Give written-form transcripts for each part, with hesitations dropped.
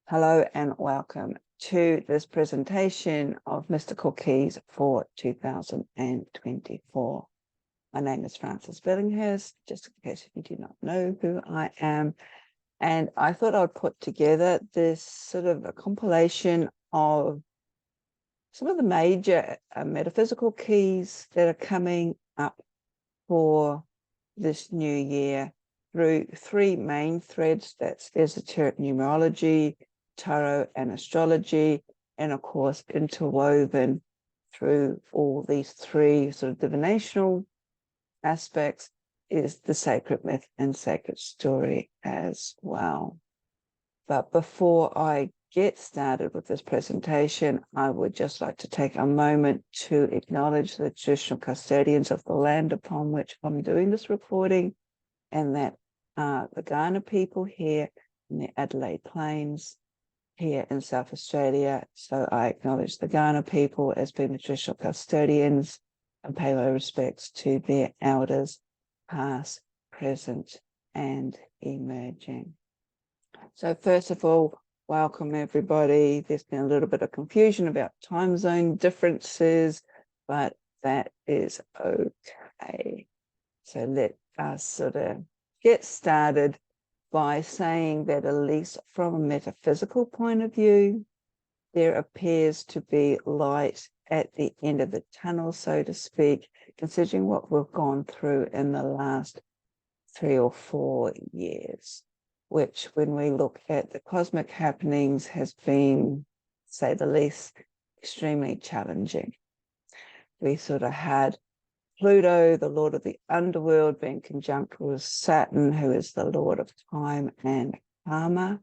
Hello and welcome to this presentation of Mystical Keys for 2024. My name is Frances Billinghurst, just in case you do not know who I am. And I thought I'd put together this sort of a compilation of some of the major metaphysical keys that are coming up for this new year through three main threads. That's esoteric numerology, tarot and astrology, and of course interwoven through all these three sort of divinational aspects is the sacred myth and sacred story as well. But before I get started with this presentation, I would just like to take a moment to acknowledge the traditional custodians of the land upon which I'm doing this recording, and that are the Kaurna people here in the Adelaide Plains here in South Australia. So I acknowledge the Kaurna people as being the traditional custodians and pay my respects to their elders, past, present, and emerging. So first of all, welcome everybody. There's been a little bit of confusion about time zone differences, but that is okay. So let us sort of get started by saying that, at least from a metaphysical point of view, there appears to be light at the end of the tunnel, so to speak, considering what we've gone through in the last 3 or 4 years, which, when we look at the cosmic happenings, has been, to say the least, extremely challenging. We sort of had Pluto, the lord of the underworld, being conjunct with Saturn, who is the lord of time and karma.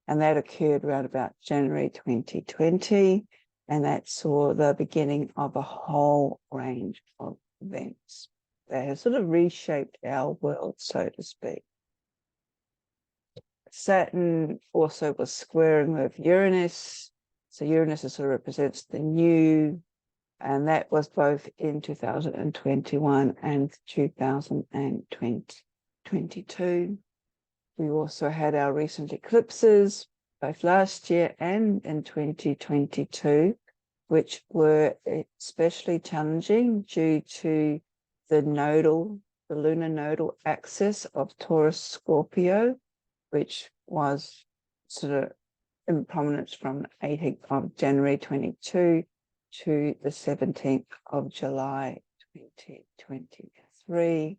And that occurred around about January 2020. And that saw the beginning of a whole range of events that has sort of reshaped our world, so to speak. Saturn also was squaring with Uranus. So Uranus sort of represents the new, and that was both in 2021 and 2022. We also had our recent eclipses, both last year and in 2022, which were especially challenging due to the lunar nodal axis of Taurus Scorpio, which was sort of in prominence from 18th of January 22 to the 17th of July 2023.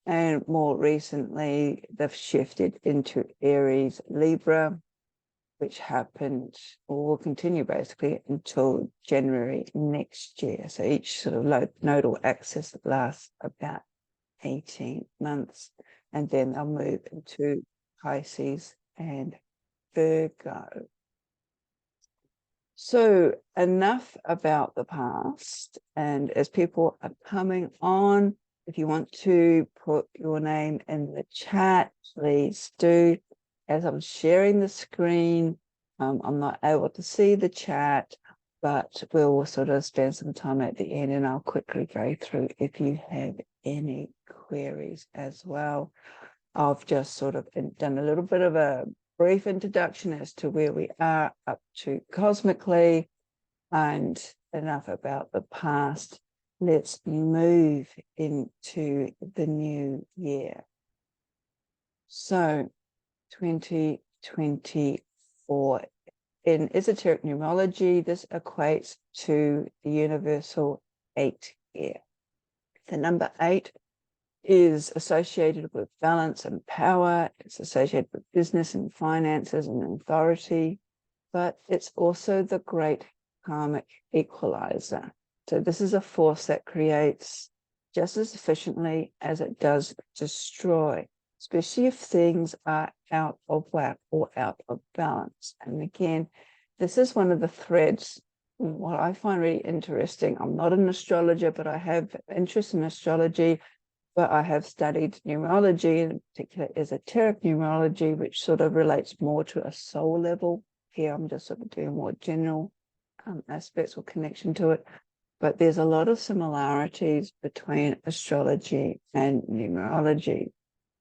And more recently, they've shifted into Aries Libra, which happened, or will continue basically until January next year. So each sort of nodal axis lasts about 18 months, and then they'll move into Pisces and Virgo. So enough about the past. And as people are coming on, if you want to put your name in the chat, please do. As I'm sharing the screen, I'm not able to see the chat, but we'll sort of spend some time at the end and I'll quickly go through if you have any queries as well. I've just sort of done a little bit of a brief introduction as to where we are up to cosmically, and enough about the past. Let's move into the new year. So 2024, in esoteric numerology, this equates to the universal 8 year. The number 8 is associated with balance and power. It's associated with business and finances and authority, but it's also the great karmic equaliser. So this is a force that creates just as efficiently as it does destroy, especially if things are out of whack or out of balance. And again, this is one of the threads, what I find really interesting. I'm not an astrologer, but I have interest in astrology. But I have studied numerology, in particular esoteric numerology, which sort of relates more to a soul level. Here I'm just sort of doing more general aspects or connection to it. But there's a lot of similarities between astrology and numerology.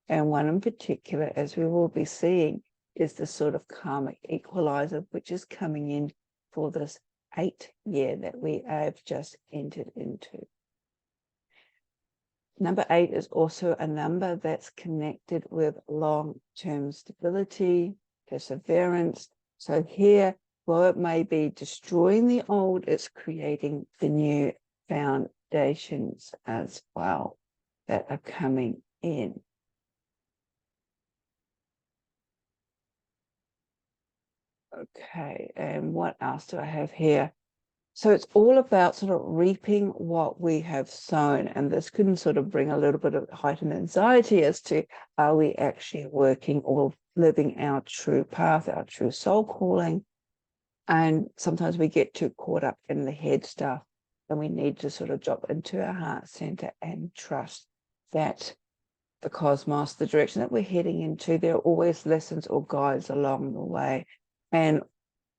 And one in particular, as we will be seeing, is the sort of karmic equaliser, which is coming in for this 8th year that we have just entered into. Number 8 is also a number that's connected with long-term stability, perseverance. So here, while it may be destroying the old, it's creating the new foundations as well that are coming in. Okay, and what else do I have here? So it's all about sort of reaping what we have sown. And this can sort of bring a little bit of heightened anxiety as to, are we actually working or living our true path, our true soul calling? And sometimes we get too caught up in the head stuff, and we need to sort of drop into our heart center and trust that the cosmos, the direction that we're heading into, there are always lessons or guides along the way. And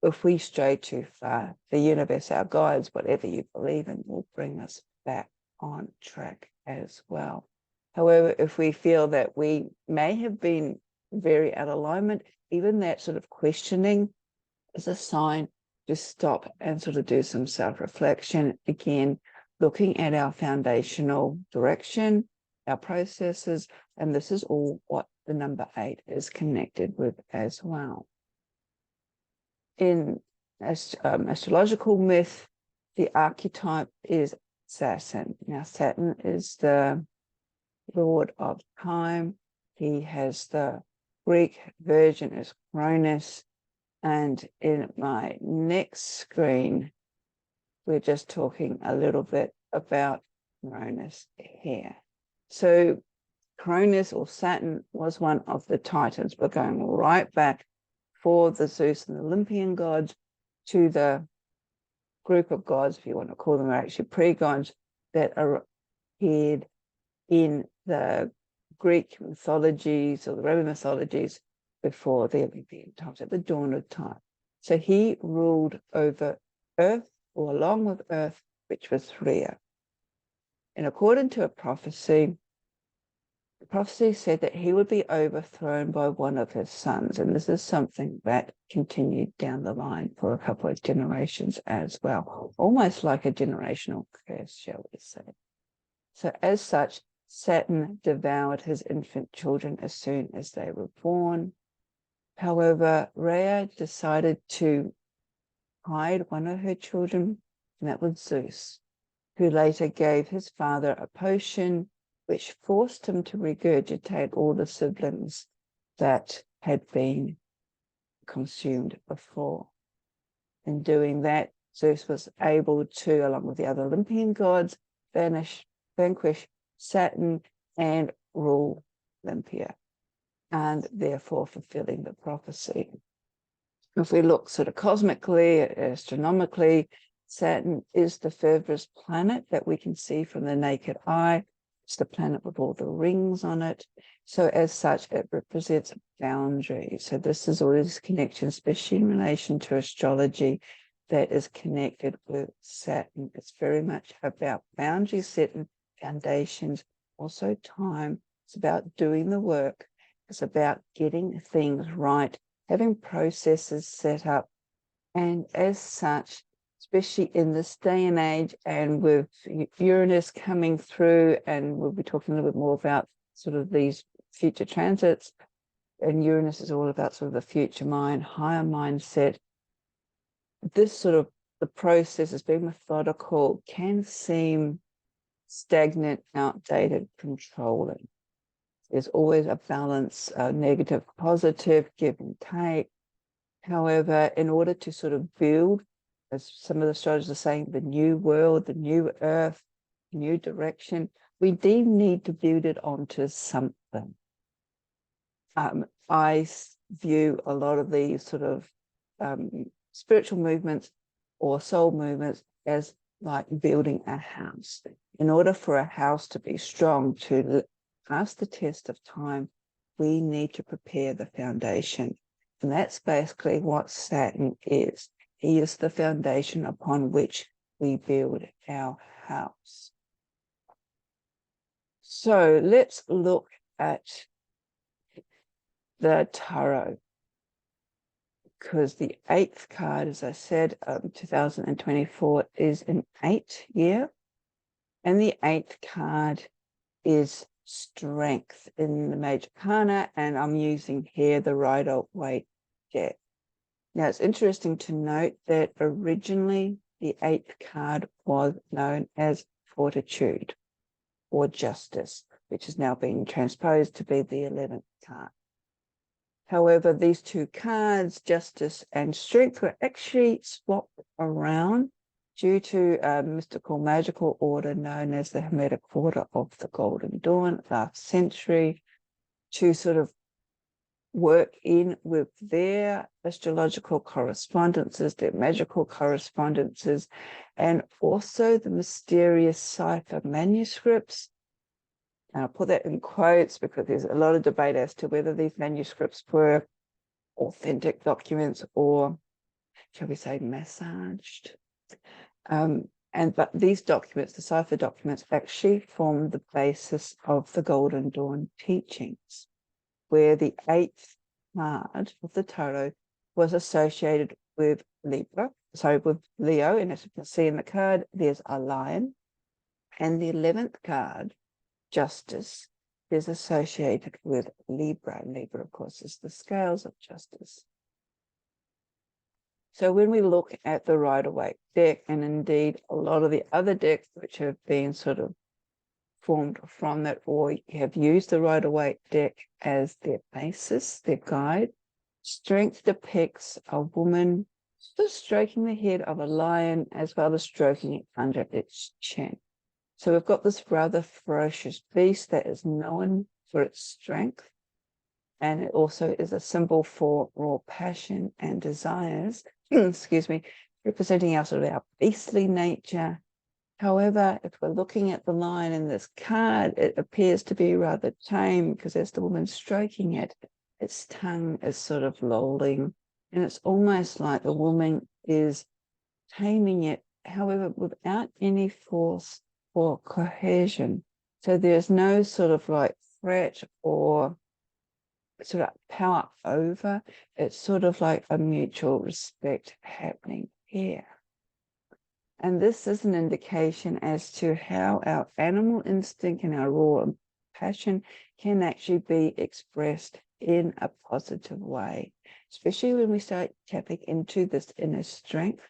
if we stray too far, the universe, our guides, whatever you believe in, will bring us back on track as well. However, if we feel that we may have been very out of alignment, even that sort of questioning is a sign to stop and sort of do some self-reflection. Again, looking at our foundational direction, our processes, and this is all what the number 8 is connected with as well. In astrological myth, the archetype is Saturn. Now, Saturn is the lord of time. He has the Greek version as Cronus. And in my next screen, we're just talking a little bit about Cronus here. So Cronus or Saturn was one of the Titans. We're going right back for the Zeus and Olympian gods to the group of gods, if you want to call them, are actually pre-gods that appeared in the Greek mythologies or the Roman mythologies before the Olympian times, at the dawn of time. So he ruled over Earth, or along with Earth, which was Rhea. And according to a prophecy, the prophecy said that he would be overthrown by one of his sons. And this is something that continued down the line for a couple of generations as well, almost like a generational curse, shall we say. So as such, Saturn devoured his infant children as soon as they were born. However, Rhea decided to hide one of her children, and that was Zeus, who later gave his father a potion which forced him to regurgitate all the siblings that had been consumed before. In doing that, Zeus was able to, along with the other Olympian gods, vanquish Saturn and rule Olympia, and therefore fulfilling the prophecy. If we look sort of cosmically, astronomically, Saturn is the furthest planet that we can see from the naked eye. It's the planet with all the rings on it. So as such, it represents boundaries. So this is all this connection, especially in relation to astrology, that is connected with Saturn. It's very much about boundaries setting, foundations, also time. It's about doing the work. It's about getting things right, having processes set up. And as such, especially in this day and age, and with Uranus coming through, and we'll be talking a little bit more about sort of these future transits, and Uranus is all about sort of the future mind, higher mindset. This sort of, the process is being methodical, can seem stagnant, outdated, controlling. There's always a balance, negative, positive, give and take. However, in order to sort of build, as some of the astrologers are saying, the new world, the new earth, new direction, we do need to build it onto something. I view a lot of these sort of spiritual movements or soul movements as like building a house. In order for a house to be strong, to pass the test of time, we need to prepare the foundation. And that's basically what Saturn is. He is the foundation upon which we build our house. So let's look at the tarot, because the 8th card, as I said, 2024 is an 8 year, and the 8th card is strength in the major arcana, and I'm using here the Rider-Waite deck. Now, it's interesting to note that originally the 8th card was known as fortitude or justice, which has now been transposed to be the 11th card. However, these two cards, justice and strength, were actually swapped around due to a mystical magical order known as the Hermetic Order of the Golden Dawn last century, to sort of work in with their astrological correspondences, their magical correspondences, and also the mysterious cipher manuscripts. And I'll put that in quotes because there's a lot of debate as to whether these manuscripts were authentic documents or, shall we say, massaged. But these documents, the cipher documents, actually form the basis of the Golden Dawn teachings, where the 8th card of the tarot was associated with with Leo, and as you can see in the card, there's a lion. And the 11th card, justice, is associated with Libra. Libra, of course, is the scales of justice. So when we look at the Rider-Waite deck, and indeed a lot of the other decks which have been sort of formed from that, or have used the Rider-Waite deck as their basis, their guide, strength depicts a woman just stroking the head of a lion as well as stroking it under its chin. So we've got this rather ferocious beast that is known for its strength, and it also is a symbol for raw passion and desires, excuse me, representing our sort of our beastly nature. However, if we're looking at the lion in this card, it appears to be rather tame, because as the woman's stroking it, its tongue is sort of lolling, and it's almost like the woman is taming it, however, without any force or cohesion. So there's no sort of like threat or sort of power over. It's sort of like a mutual respect happening here. And this is an indication as to how our animal instinct and our raw passion can actually be expressed in a positive way, especially when we start tapping into this inner strength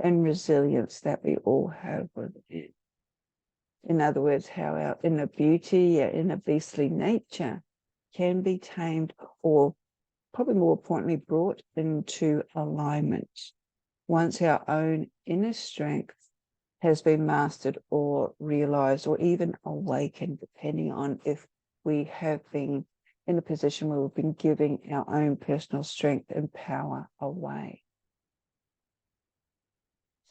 and resilience that we all have within. In other words, how our inner beauty, our inner beastly nature can be tamed, or probably more importantly, brought into alignment once our own inner strength has been mastered or realized or even awakened, depending on if we have been in a position where we've been giving our own personal strength and power away.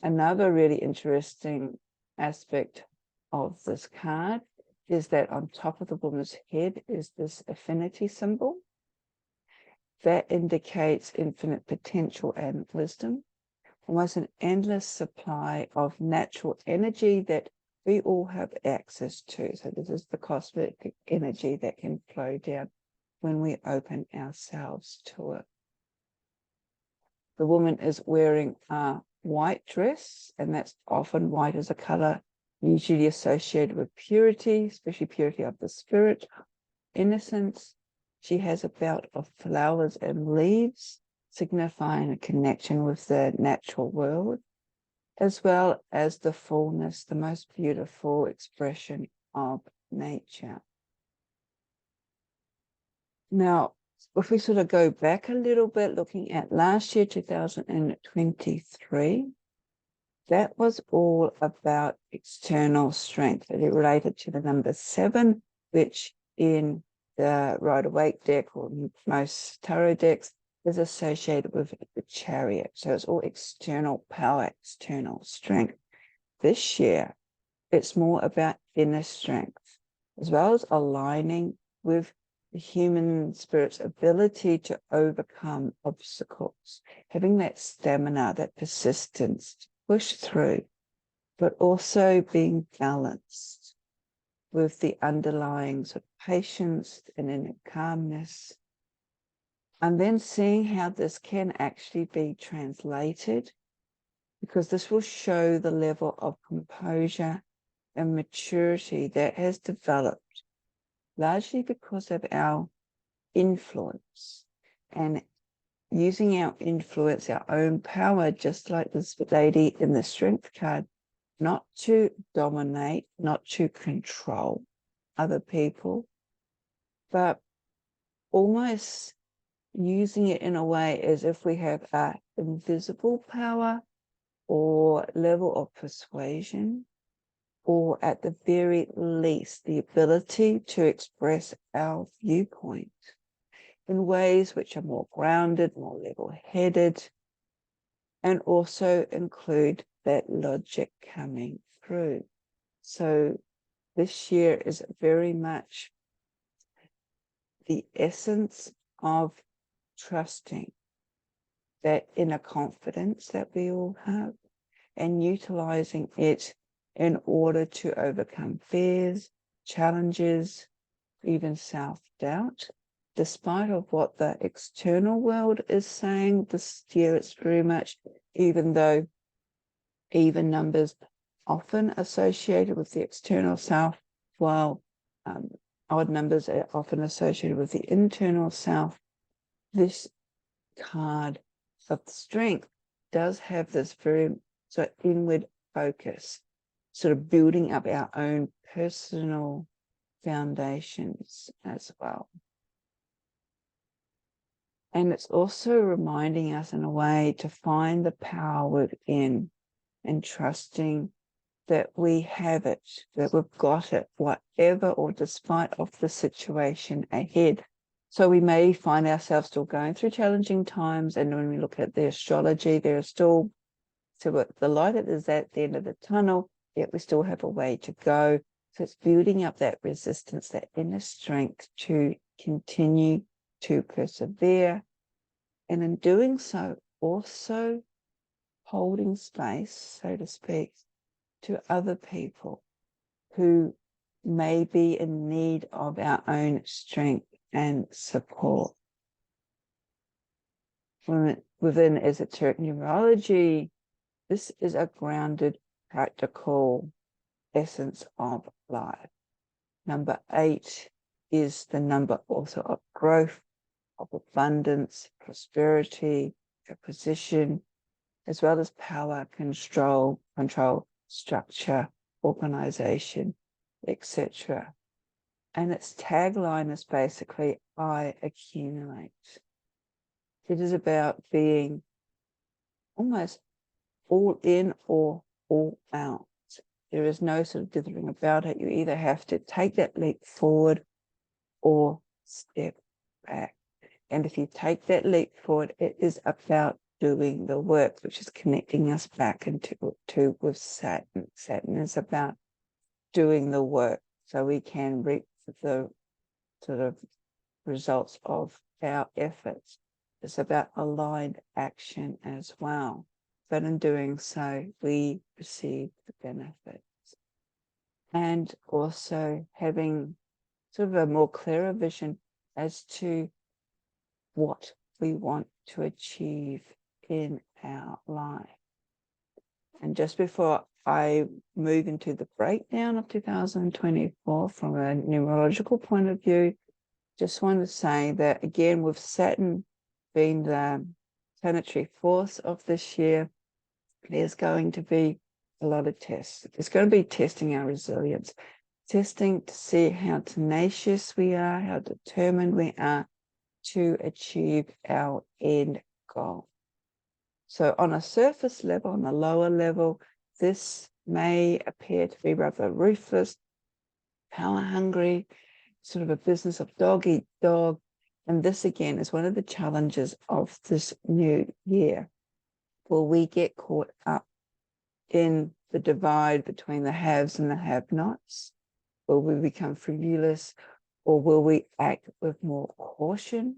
Another really interesting aspect of this card is that on top of the woman's head is this affinity symbol that indicates infinite potential and wisdom, almost an endless supply of natural energy that we all have access to. So this is the cosmic energy that can flow down when we open ourselves to it. The woman is wearing a white dress, and that's often white as a color usually associated with purity, especially purity of the spirit, innocence. She has a belt of flowers and leaves, signifying a connection with the natural world, as well as the fullness, the most beautiful expression of nature. Now, if we sort of go back a little bit, looking at last year, 2023, that was all about external strength. It related to the number 7, which in the Rider-Waite deck, or most tarot decks, is associated with the Chariot. So it's all external power, external strength. This year, it's more about inner strength, as well as aligning with the human spirit's ability to overcome obstacles, having that stamina, that persistence to push through, but also being balanced with the underlying sort of patience and inner calmness, And then seeing how this can actually be translated, because this will show the level of composure and maturity that has developed largely because of our influence and using our influence, our own power, just like this lady in the Strength card, not to dominate, not to control other people, but almost using it in a way as if we have an invisible power or level of persuasion, or at the very least, the ability to express our viewpoint in ways which are more grounded, more level-headed, and also include that logic coming through. So this year is very much the essence of trusting that inner confidence that we all have and utilizing it in order to overcome fears, challenges, even self-doubt. Despite of what the external world is saying, this year it's very much, even though even numbers often associated with the external self, while odd numbers are often associated with the internal self, this card of strength does have this very sort of inward focus, sort of building up our own personal foundations as well. And it's also reminding us in a way to find the power within and trusting that we have it, that we've got it, whatever or despite of the situation ahead. So we may find ourselves still going through challenging times. And when we look at the astrology, there are still, so the light is at the end of the tunnel, yet we still have a way to go. So it's building up that resistance, that inner strength to continue to persevere. And in doing so, also holding space, so to speak, to other people who may be in need of our own strength and support. Within esoteric numerology, this is a grounded, practical essence of life. Number 8 is the number also of growth, of abundance, prosperity, position, as well as power, control, structure, organization, etc. And its tagline is basically, I accumulate. It is about being almost all in or all out. There is no sort of dithering about it. You either have to take that leap forward or step back. And if you take that leap forward, it is about doing the work, which is connecting us back into with Saturn. Saturn is about doing the work so we can reap the sort of results of our efforts. It's about aligned action as well. But in doing so, we receive the benefits. And also having sort of a more clearer vision as to what we want to achieve in our life. And just before I move into the breakdown of 2024 from a numerological point of view, just want to say that again, with Saturn being the planetary force of this year, there's going to be a lot of tests. It's going to be testing our resilience, testing to see how tenacious we are, how determined we are to achieve our end goal. So on a surface level, on a lower level, this may appear to be rather ruthless, power hungry, sort of a business of dog eat dog. And this again is one of the challenges of this new year. Will we get caught up in the divide between the haves and the have-nots? Will we become frivolous, or will we act with more caution,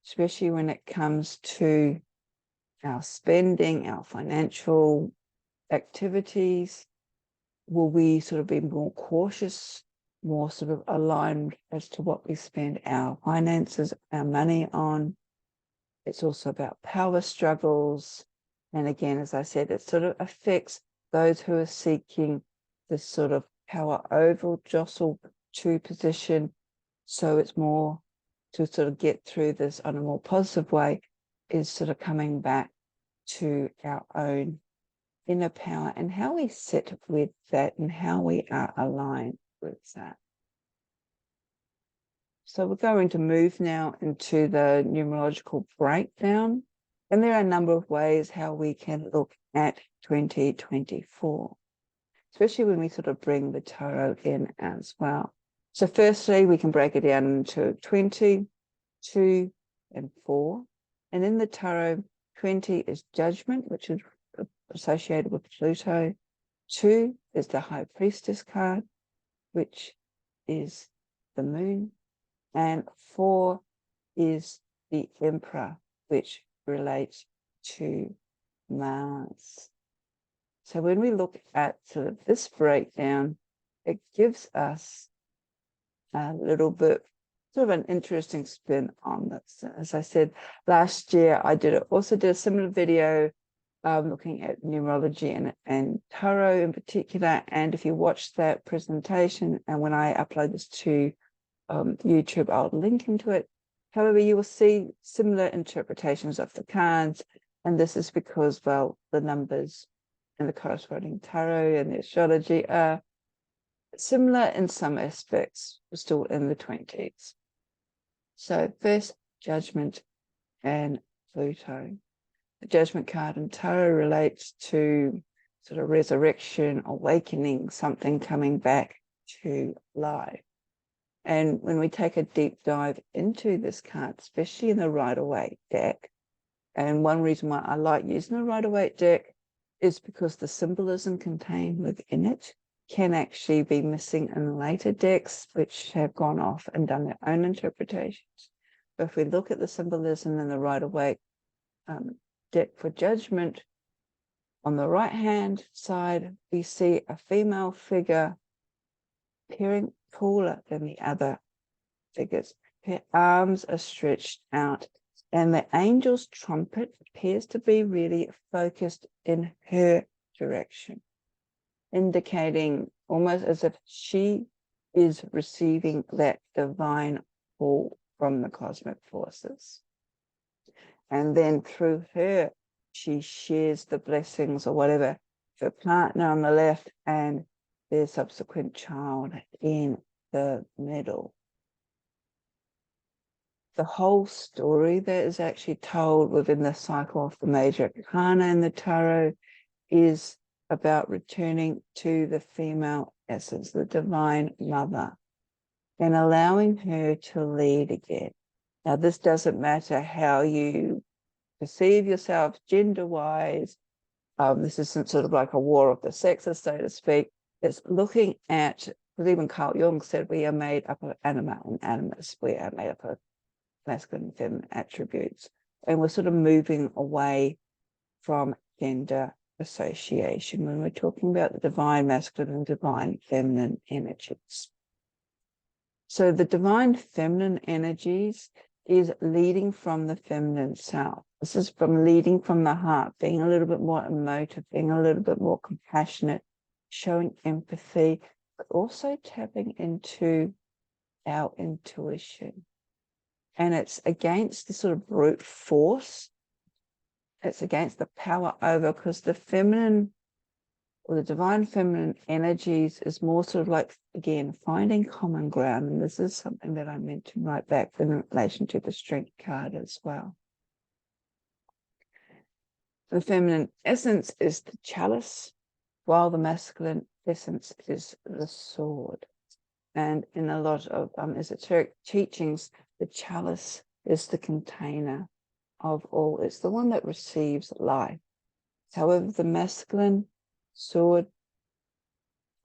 especially when it comes to our spending, our financial activities? Will we sort of be more cautious, more sort of aligned as to what we spend our finances, our money on? It's also about power struggles. And again, as I said, it sort of affects those who are seeking this sort of power over jostle to position. So it's more to sort of get through this on a more positive way, is sort of coming back to our own inner power and how we sit with that and how we are aligned with that. So we're going to move now into the numerological breakdown. And there are a number of ways how we can look at 2024, especially when we sort of bring the tarot in as well. So firstly, we can break it down into 20, 2, and 4. And in the tarot, 20 is judgment, which is associated with Pluto. 2 is the High Priestess card, which is the moon. And 4 is the Emperor, which relates to Mars. So when we look at sort of this breakdown, it gives us a little bit sort of an interesting spin on this. As I said, last year I also did a similar video looking at numerology and tarot in particular. And if you watch that presentation, and when I upload this to YouTube, I'll link into it. However, you will see similar interpretations of the cards. And this is because, well, the numbers and the corresponding tarot and the astrology are similar in some aspects, still in the 20s. So first, judgment and Pluto. The judgment card in tarot relates to sort of resurrection, awakening, something coming back to life. And when we take a deep dive into this card, especially in the Rider-Waite deck, and one reason why I like using the Rider-Waite deck is because the symbolism contained within it can actually be missing in later decks, which have gone off and done their own interpretations. But if we look at the symbolism in the Rider-Waite deck for judgment, on the right-hand side, we see a female figure appearing taller than the other figures. Her arms are stretched out, and the angel's trumpet appears to be really focused in her direction, indicating almost as if she is receiving that divine pull from the cosmic forces. And then through her, she shares the blessings or whatever, her partner on the left and their subsequent child in the middle. The whole story that is actually told within the cycle of the major arcana in the tarot is about returning to the female essence, the divine mother, and allowing her to lead again. Now, this doesn't matter how you perceive yourself gender-wise. This isn't sort of like a war of the sexes, so to speak. It's looking at, because even Carl Jung said we are made up of anima and animus. We are made up of masculine and feminine attributes. And we're sort of moving away from gender association when we're talking about the divine masculine and divine feminine energies. So the divine feminine energies is leading from the feminine self. This is from leading from the heart, being a little bit more emotive, being a little bit more compassionate, showing empathy, but also tapping into our intuition. And it's against the sort of brute force. It's against the power over, because the feminine or the divine feminine energies is more sort of like, again, finding common ground. And this is something that I mentioned right back in relation to the strength card as well. The feminine essence is the chalice, while the masculine essence is the sword. And in a lot of esoteric teachings, the chalice is the container of all. It's the one that receives life. However, the masculine sword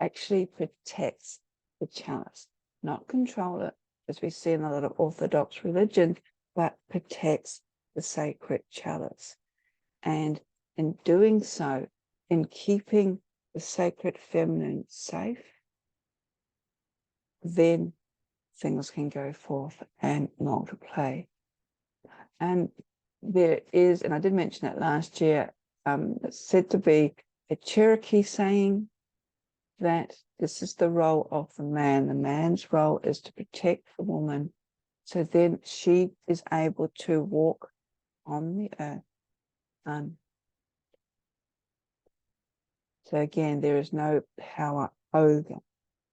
actually protects the chalice, not control it, as we see in a lot of Orthodox religion, but protects the sacred chalice. And in doing so, in keeping the sacred feminine safe, then things can go forth and multiply. And there is, and I did mention it last year, it's said to be a Cherokee saying that this is the role of the man. The man's role is to protect the woman, so then she is able to walk on the earth. So again, there is no power over.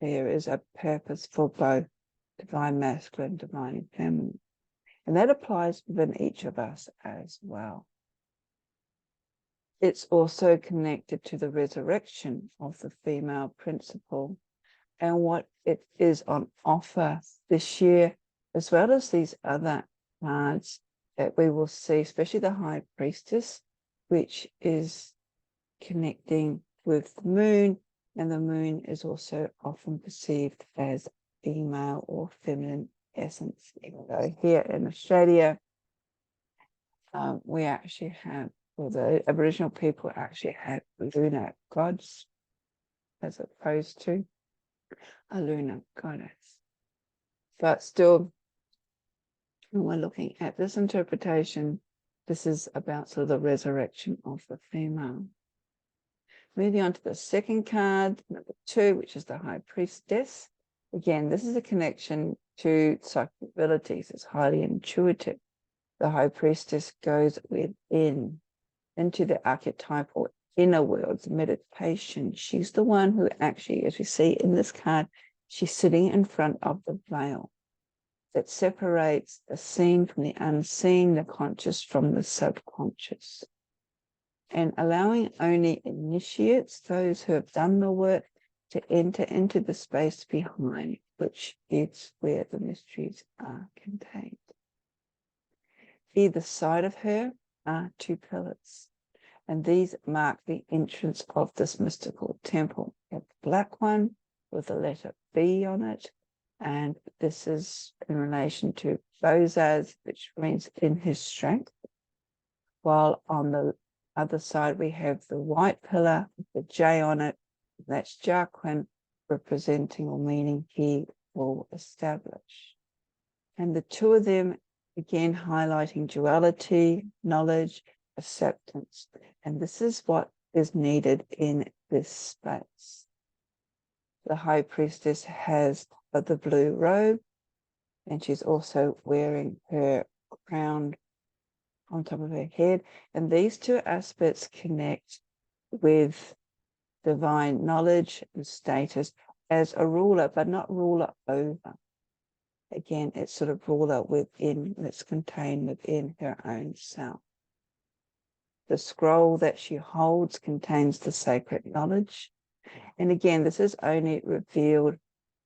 There is a purpose for both divine masculine, divine feminine. And that applies within each of us as well. It's also connected to the resurrection of the female principle and what it is on offer this year, as well as these other cards that we will see, especially the High Priestess, which is connecting with the moon, and the moon is also often perceived as female or feminine essence. So here in Australia, we actually have, well, the Aboriginal people actually have lunar gods as opposed to a lunar goddess. But still, when we're looking at this interpretation, this is about sort of the resurrection of the female. Moving on to the second card, number 2, which is the High Priestess. Again, this is a connection to psychic abilities. It's highly intuitive. The High Priestess goes within, into the archetypal inner worlds, meditation. She's the one who actually, as we see in this card, she's sitting in front of the veil that separates the seen from the unseen, the conscious from the subconscious, and allowing only initiates, those who have done the work, to enter into the space behind, which is where the mysteries are contained. Either side of her are 2 pillars, and these mark the entrance of this mystical temple. You have the black one with the letter B on it, and this is in relation to Bozaz, which means in his strength, while on the other side we have the white pillar with the J on it. That's Jacquin, representing or meaning he will establish. And the 2 of them, again, highlighting duality, knowledge, acceptance. And this is what is needed in this space. The High Priestess has the blue robe, and she's also wearing her crown on top of her head. And these 2 aspects connect with divine knowledge and status as a ruler, but not ruler over. Again, it's sort of ruler within, that's contained within her own self. The scroll that she holds contains the sacred knowledge. And again, this is only revealed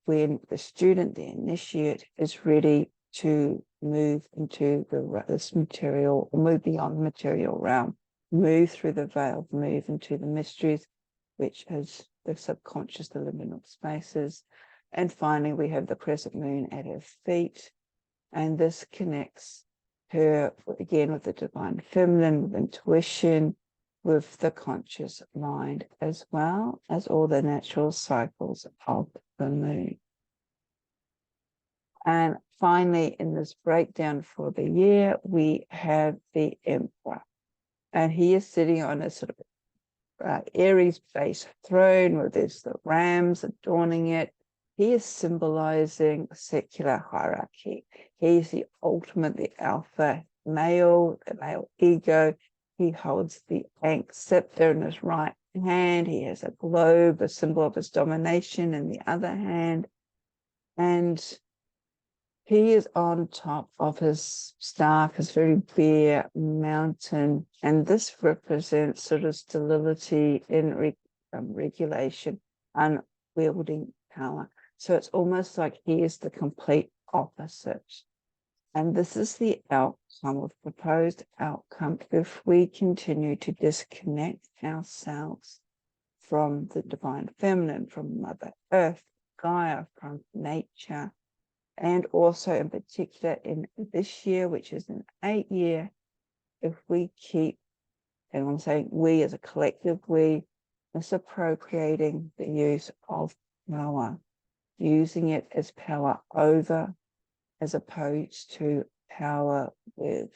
when the student, the initiate, is ready to move into this material, or move beyond the material realm, move through the veil, move into the mysteries, which is the subconscious, the liminal spaces. And finally, we have the crescent moon at her feet. And this connects her, again, with the divine feminine, with intuition, with the conscious mind, as well as all the natural cycles of the moon. And finally, in this breakdown for the year, we have the Emperor. And he is sitting on a sort of Aries-based throne where there's the rams adorning it. He is symbolizing secular hierarchy. He's the ultimate, the alpha male, the male ego. He holds the Ankh scepter in his right hand. He has a globe, a symbol of his domination, in the other hand. And he is on top of his staff, his very bare mountain. And this represents sort of stability in regulation, unwielding power. So it's almost like he is the complete opposite. And this is the outcome, or the proposed outcome, if we continue to disconnect ourselves from the divine feminine, from Mother Earth, Gaia, from nature, and also in particular in this year, which is an 8-year, if we keep, and I'm saying we as a collective, we misappropriating the use of power, using it as power over, as opposed to power with.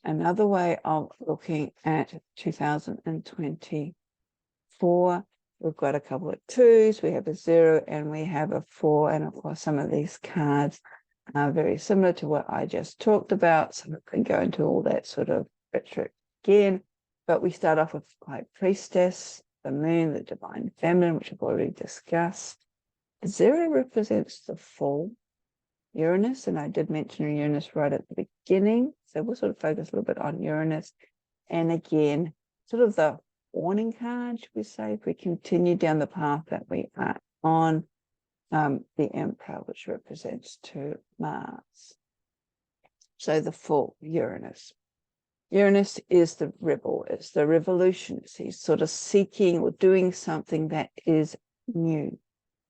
Another way of looking at 2024, we've got a couple of 2s, we have a 0, and we have a 4. And of course, some of these cards are very similar to what I just talked about. So we can go into all that sort of rhetoric again. But we start off with High Priestess, the Moon, the Divine Feminine, which I've already discussed. 0 represents the Fall, Uranus, and I did mention Uranus right at the beginning. So we'll sort of focus a little bit on Uranus. And again, sort of the warning card, should we say, if we continue down the path that we are on, the Emperor, which represents to Mars. So the Fall, Uranus. Uranus is the rebel, it's the revolutionist. He's sort of seeking or doing something that is new.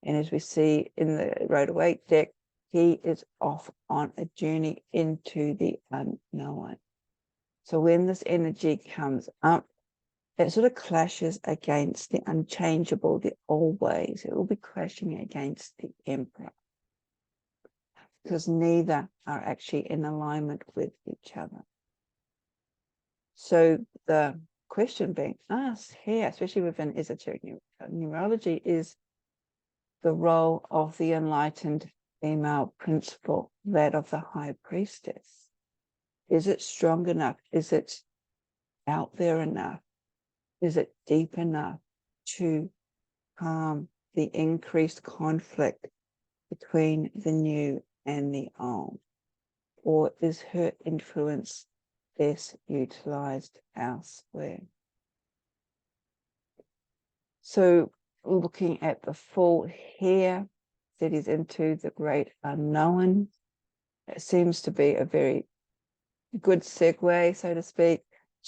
And as we see in the Road Awake deck, he is off on a journey into the unknown. So when this energy comes up, it sort of clashes against the unchangeable, the old ways. It will be clashing against the Emperor, because neither are actually in alignment with each other. So the question being asked here, especially within esoteric numerology, is the role of the enlightened female principle, that of the High Priestess. Is it strong enough? Is it out there enough? Is it deep enough to calm the increased conflict between the new and the old? Or is her influence best utilized elsewhere? So looking at the Fall here, that is into the great unknown. It seems to be a very good segue, so to speak,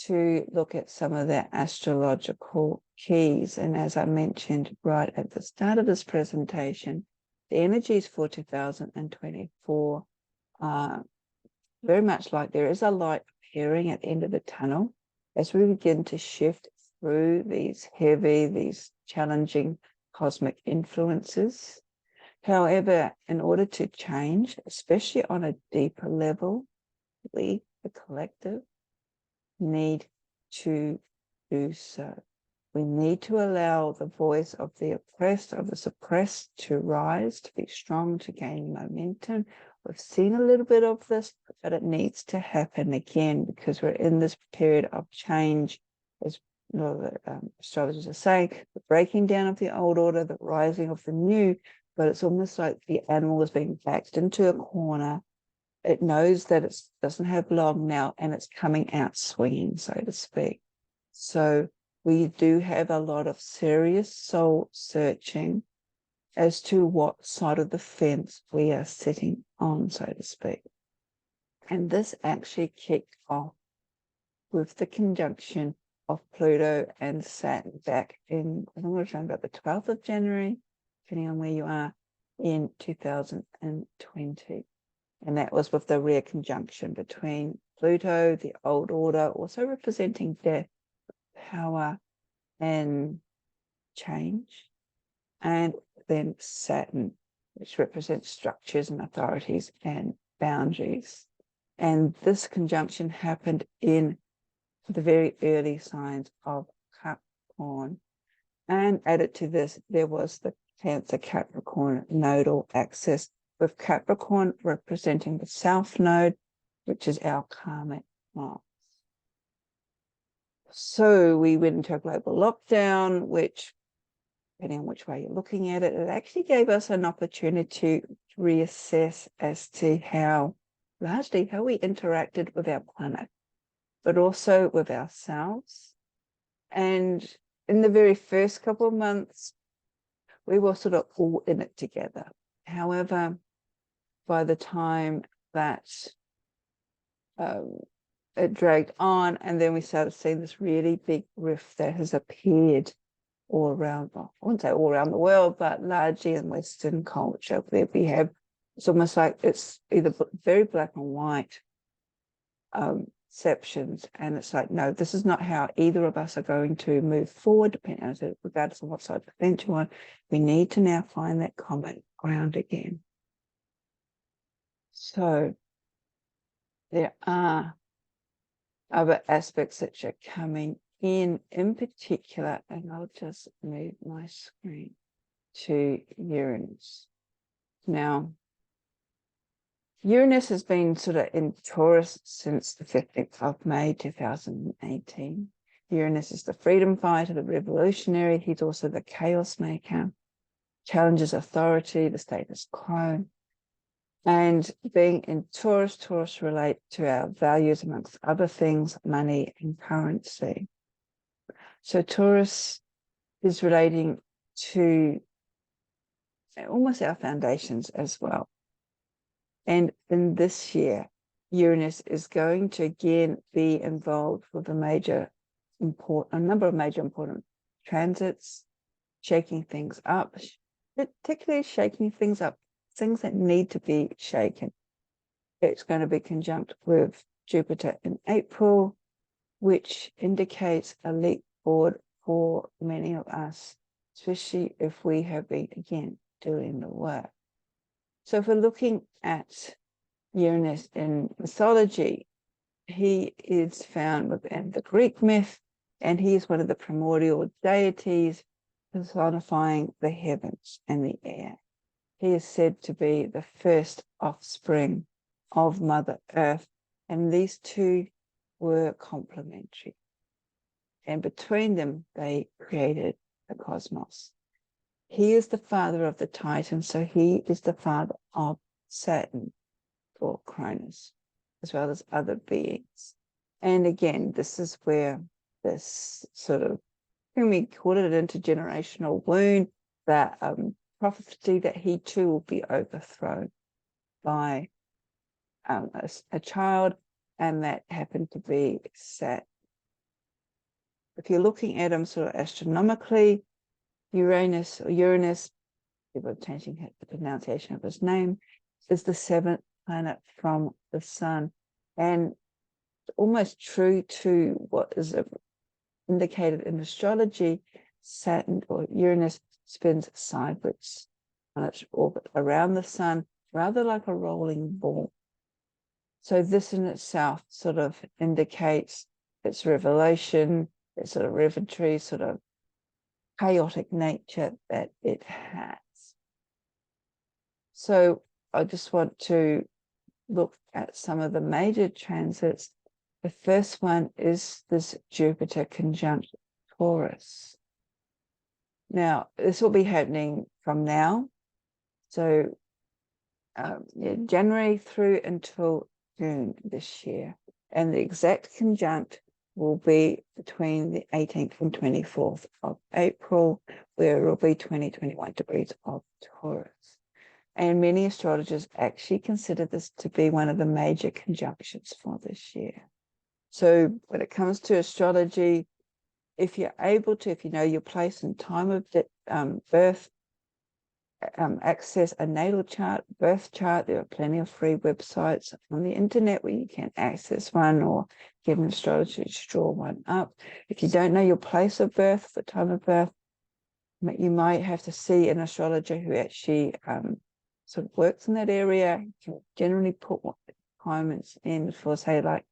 to look at some of the astrological keys. And as I mentioned right at the start of this presentation, the energies for 2024 are very much like there is a light appearing at the end of the tunnel as we begin to shift through these heavy, these challenging cosmic influences. However, in order to change, especially on a deeper level, we, the collective, need to do so. We need to allow the voice of the oppressed, of the suppressed, to rise, to be strong, to gain momentum. We've seen a little bit of this, but it needs to happen again, because we're in this period of change, as the astrologers are saying, the breaking down of the old order, the rising of the new. But it's almost like the animal is being backed into a corner. It knows that it doesn't have long now, and it's coming out swinging, so to speak. So we do have a lot of serious soul searching as to what side of the fence we are sitting on, so to speak. And this actually kicked off with the conjunction of Pluto and Saturn back in, I think it was around about the 12th of January, depending on where you are, in 2020. And that was with the rare conjunction between Pluto, the old order, also representing death, power, and change, and then Saturn, which represents structures and authorities and boundaries. And this conjunction happened in the very early signs of Capricorn. And added to this, there was the Cancer Capricorn nodal axis, with Capricorn representing the South Node, which is our karmic Mars. So we went into a global lockdown, which, depending on which way you're looking at it, it actually gave us an opportunity to reassess as to largely how we interacted with our planet, but also with ourselves. And in the very first couple of months, we were sort of all in it together. However, by the time that it dragged on, and then we started seeing this really big rift that has appeared all around, well, I wouldn't say all around the world, but largely in Western culture, where we have, it's almost like it's either very black and white perceptions, and it's like, no, this is not how either of us are going to move forward, regardless of what side of the fence you're on. We need to now find that common ground again. So there are other aspects that are coming in particular, and I'll just move my screen to Uranus. Now, Uranus has been sort of in Taurus since the 15th of May 2018. Uranus is the freedom fighter, the revolutionary. He's also the chaos maker, challenges authority, the status quo. And being in Taurus, Taurus relate to our values, amongst other things, money and currency. So Taurus is relating to almost our foundations as well. And in this year, Uranus is going to again be involved with a number of major important transits, shaking things up, particularly shaking things up, things that need to be shaken. It's going to be conjunct with Jupiter in April, which indicates a leap forward for many of us, especially if we have been, again, doing the work. So if we're looking at Uranus in mythology, he is found within the Greek myth, and he is one of the primordial deities personifying the heavens and the air. He is said to be the first offspring of Mother Earth, and these two were complementary. And between them, they created the cosmos. He is the father of the Titan, so he is the father of Saturn or Cronus, as well as other beings. And again, this is where this sort of, can we call it an intergenerational wound, that prophecy that he too will be overthrown by a child, and that happened to be Saturn. If you're looking at him sort of astronomically, Uranus, people are changing the pronunciation of his name, is the 7th planet from the sun, and almost true to what is indicated in astrology. Saturn or Uranus spins sideways on its orbit around the sun, rather like a rolling ball. So this in itself sort of indicates its revelation, its sort of revelatory, sort of chaotic nature that it has. So I just want to look at some of the major transits. The first one is this Jupiter conjunct Taurus. Now, this will be happening from now. So January through until June this year. And the exact conjunct will be between the 18th and 24th of April, where it will be 20-21 degrees of Taurus. And many astrologers actually consider this to be one of the major conjunctions for this year. So when it comes to astrology, if you're able to, if you know your place and time of birth, access a natal chart, birth chart. There are plenty of free websites on the internet where you can access one or get an astrologer to draw one up. If you don't know your place of birth, the time of birth, you might have to see an astrologer who actually sort of works in that area. You can generally put what requirements in for, say, like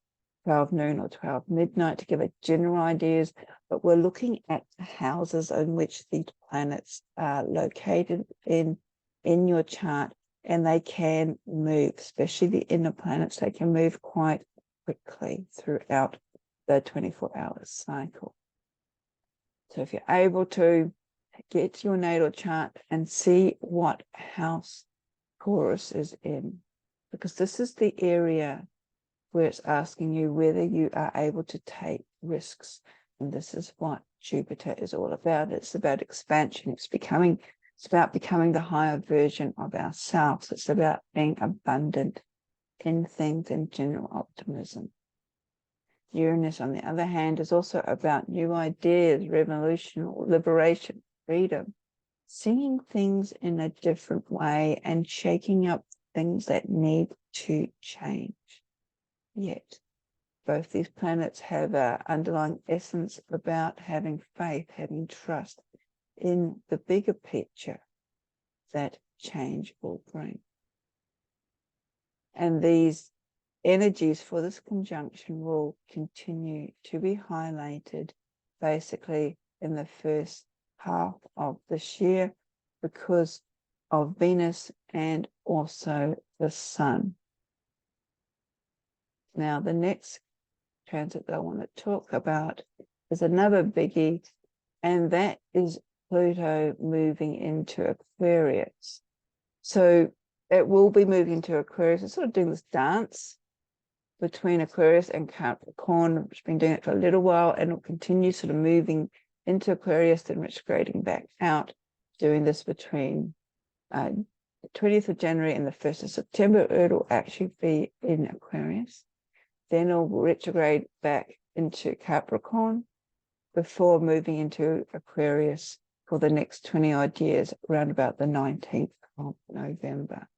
12 noon or 12 midnight to give it general ideas, but we're looking at the houses in which these planets are located in your chart, and they can move, especially the inner planets, they can move quite quickly throughout the 24-hour cycle. So if you're able to get your natal chart and see what house Taurus is in, because this is the area where it's asking you whether you are able to take risks. And this is what Jupiter is all about. It's about expansion. It's about becoming the higher version of ourselves. It's about being abundant in things and general optimism. Uranus, on the other hand, is also about new ideas, revolution, liberation, freedom, seeing things in a different way and shaking up things that need to change. Yet, both these planets have an underlying essence about having faith, having trust in the bigger picture that change will bring. And these energies for this conjunction will continue to be highlighted basically in the first half of this year because of Venus and also the Sun. Now, the next transit that I want to talk about is another biggie, and that is Pluto moving into Aquarius. So it will be moving to Aquarius. It's sort of doing this dance between Aquarius and Capricorn, which has been doing it for a little while, and will continue sort of moving into Aquarius, then retrograding back out, doing this between the 20th of January and the 1st of September. It'll actually be in Aquarius. Then it'll retrograde back into Capricorn before moving into Aquarius for the next 20 odd years, around about the 19th of November.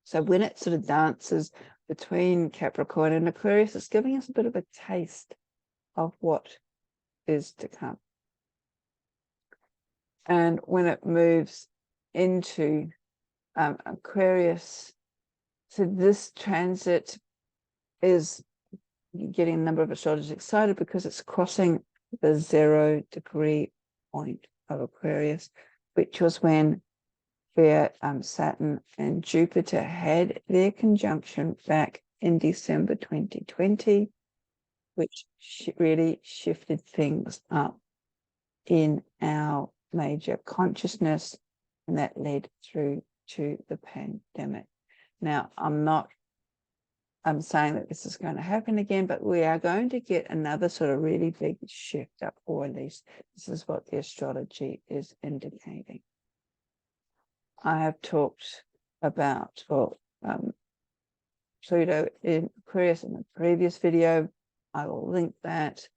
So when it sort of dances between Capricorn and Aquarius, it's giving us a bit of a taste of what is to come. And when it moves into Aquarius, so this transit is getting a number of astrologers excited because it's crossing the 0 degree point of Aquarius, which was when where Saturn and Jupiter had their conjunction back in December 2020, which really shifted things up in our major consciousness, and that led through to the pandemic. Now, I'm saying that this is going to happen again, but we are going to get another sort of really big shift up, or at least this is what the astrology is indicating. I have talked about Pluto in Aquarius in the previous video. I will link that.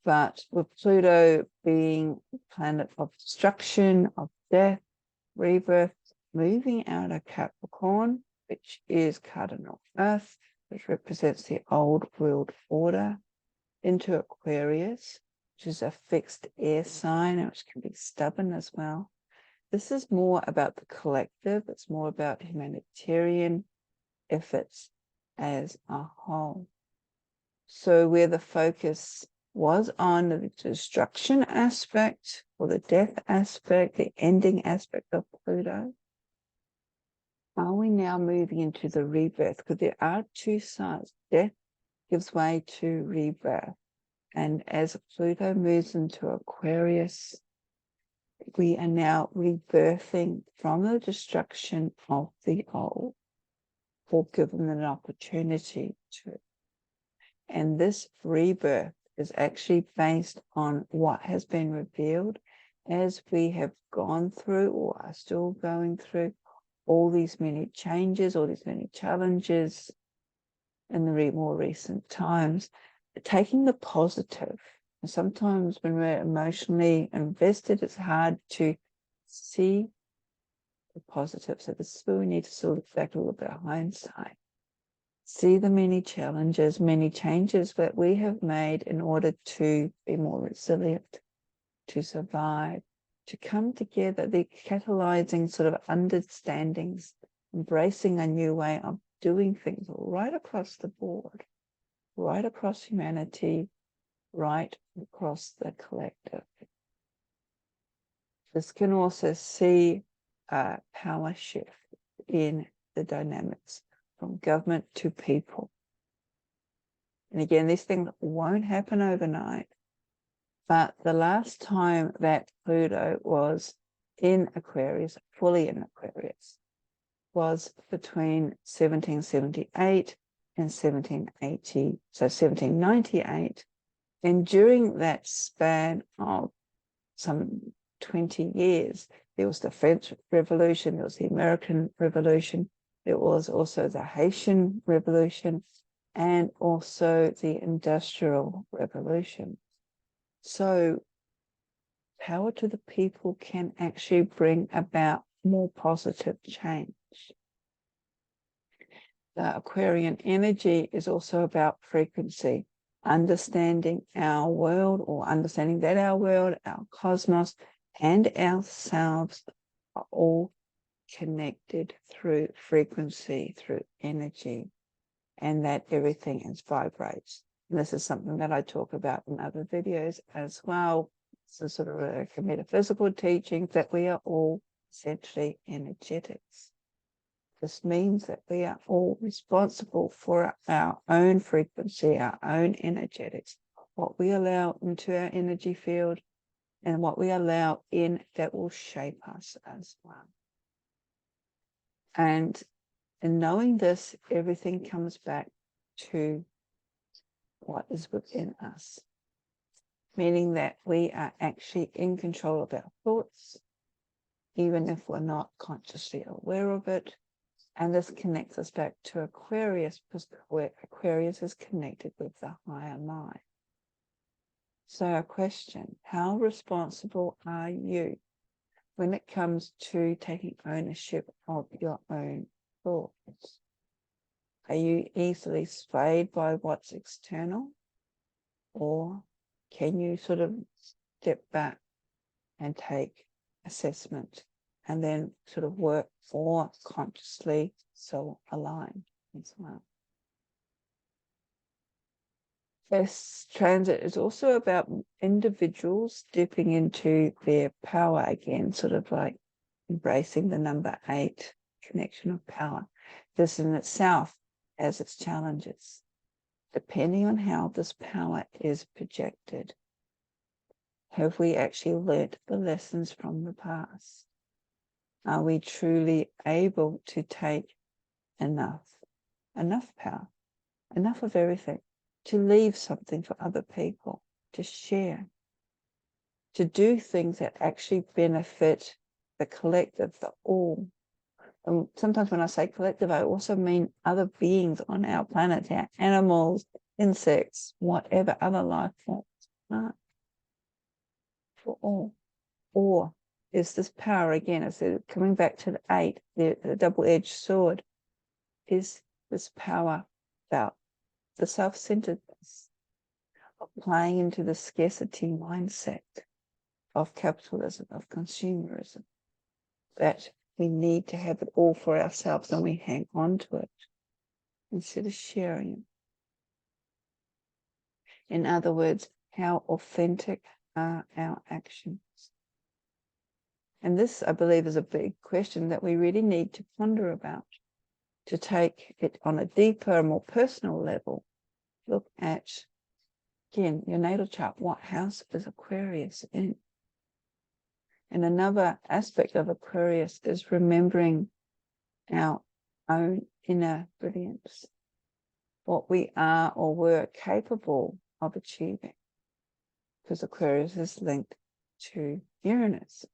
But with Pluto being a planet of destruction, of death, rebirth, moving out of Capricorn, which is cardinal Earth, which represents the old world order, into Aquarius, which is a fixed air sign, which can be stubborn as well. This is more about the collective. It's more about humanitarian efforts as a whole. So where the focus was on the destruction aspect, or the death aspect, the ending aspect of Pluto, are we now moving into the rebirth? Because there are two sides. Death gives way to rebirth. And as Pluto moves into Aquarius, we are now rebirthing from the destruction of the old, or given an opportunity to. And this rebirth is actually based on what has been revealed as we have gone through, or are still going through, all these many changes, all these many challenges in the more recent times, taking the positive. And sometimes when we're emotionally invested, it's hard to see the positive. So this is where we need to sort of back a little bit of hindsight. See the many challenges, many changes that we have made in order to be more resilient, to survive, to come together, the catalyzing sort of understandings, embracing a new way of doing things right across the board, right across humanity, right across the collective. This can also see a power shift in the dynamics from government to people. And again, these things won't happen overnight. But the last time that Pluto was in Aquarius, fully in Aquarius, was between 1778 and 1780, so 1798. And during that span of some 20 years, there was the French Revolution, there was the American Revolution, there was also the Haitian Revolution, and also the Industrial Revolution. So power to the people can actually bring about more positive change. The Aquarian energy is also about frequency, understanding our world, or understanding that our world, our cosmos, and ourselves are all connected through frequency, through energy. and that everything is vibrates. And this is something that I talk about in other videos as well. So sort of a metaphysical teaching that we are all essentially energetics. This means that we are all responsible for our own frequency, our own energetics, what we allow into our energy field and what we allow in that will shape us as well. And in knowing this, everything comes back to what is within us, meaning that we are actually in control of our thoughts, even if we're not consciously aware of it. And this connects us back to Aquarius, because Aquarius is connected with the higher mind. So a question, how responsible are you when it comes to taking ownership of your own thoughts? Are you easily swayed by what's external? Or can you sort of step back and take assessment and then sort of work more consciously so aligned as well? This transit is also about individuals dipping into their power again, sort of like embracing the number 8 connection of power. This in itself has its challenges, depending on how this power is projected. Have we actually learnt the lessons from the past? Are we truly able to take enough power, enough of everything, to leave something for other people, to share, to do things that actually benefit the collective, the all? And sometimes when I say collective, I also mean other beings on our planet, our animals, insects, whatever other life forms, right? For all. Or is this power, again, I said, coming back to the 8, the double-edged sword, is this power about the self-centeredness of playing into the scarcity mindset of capitalism, of consumerism, that we need to have it all for ourselves and we hang on to it instead of sharing it? In other words, how authentic are our actions? And this, I believe, is a big question that we really need to ponder about, to take it on a deeper, more personal level. Look at, again, your natal chart. What house is Aquarius in? And another aspect of Aquarius is remembering our own inner brilliance, what we are or were capable of achieving, because Aquarius is linked to Uranus,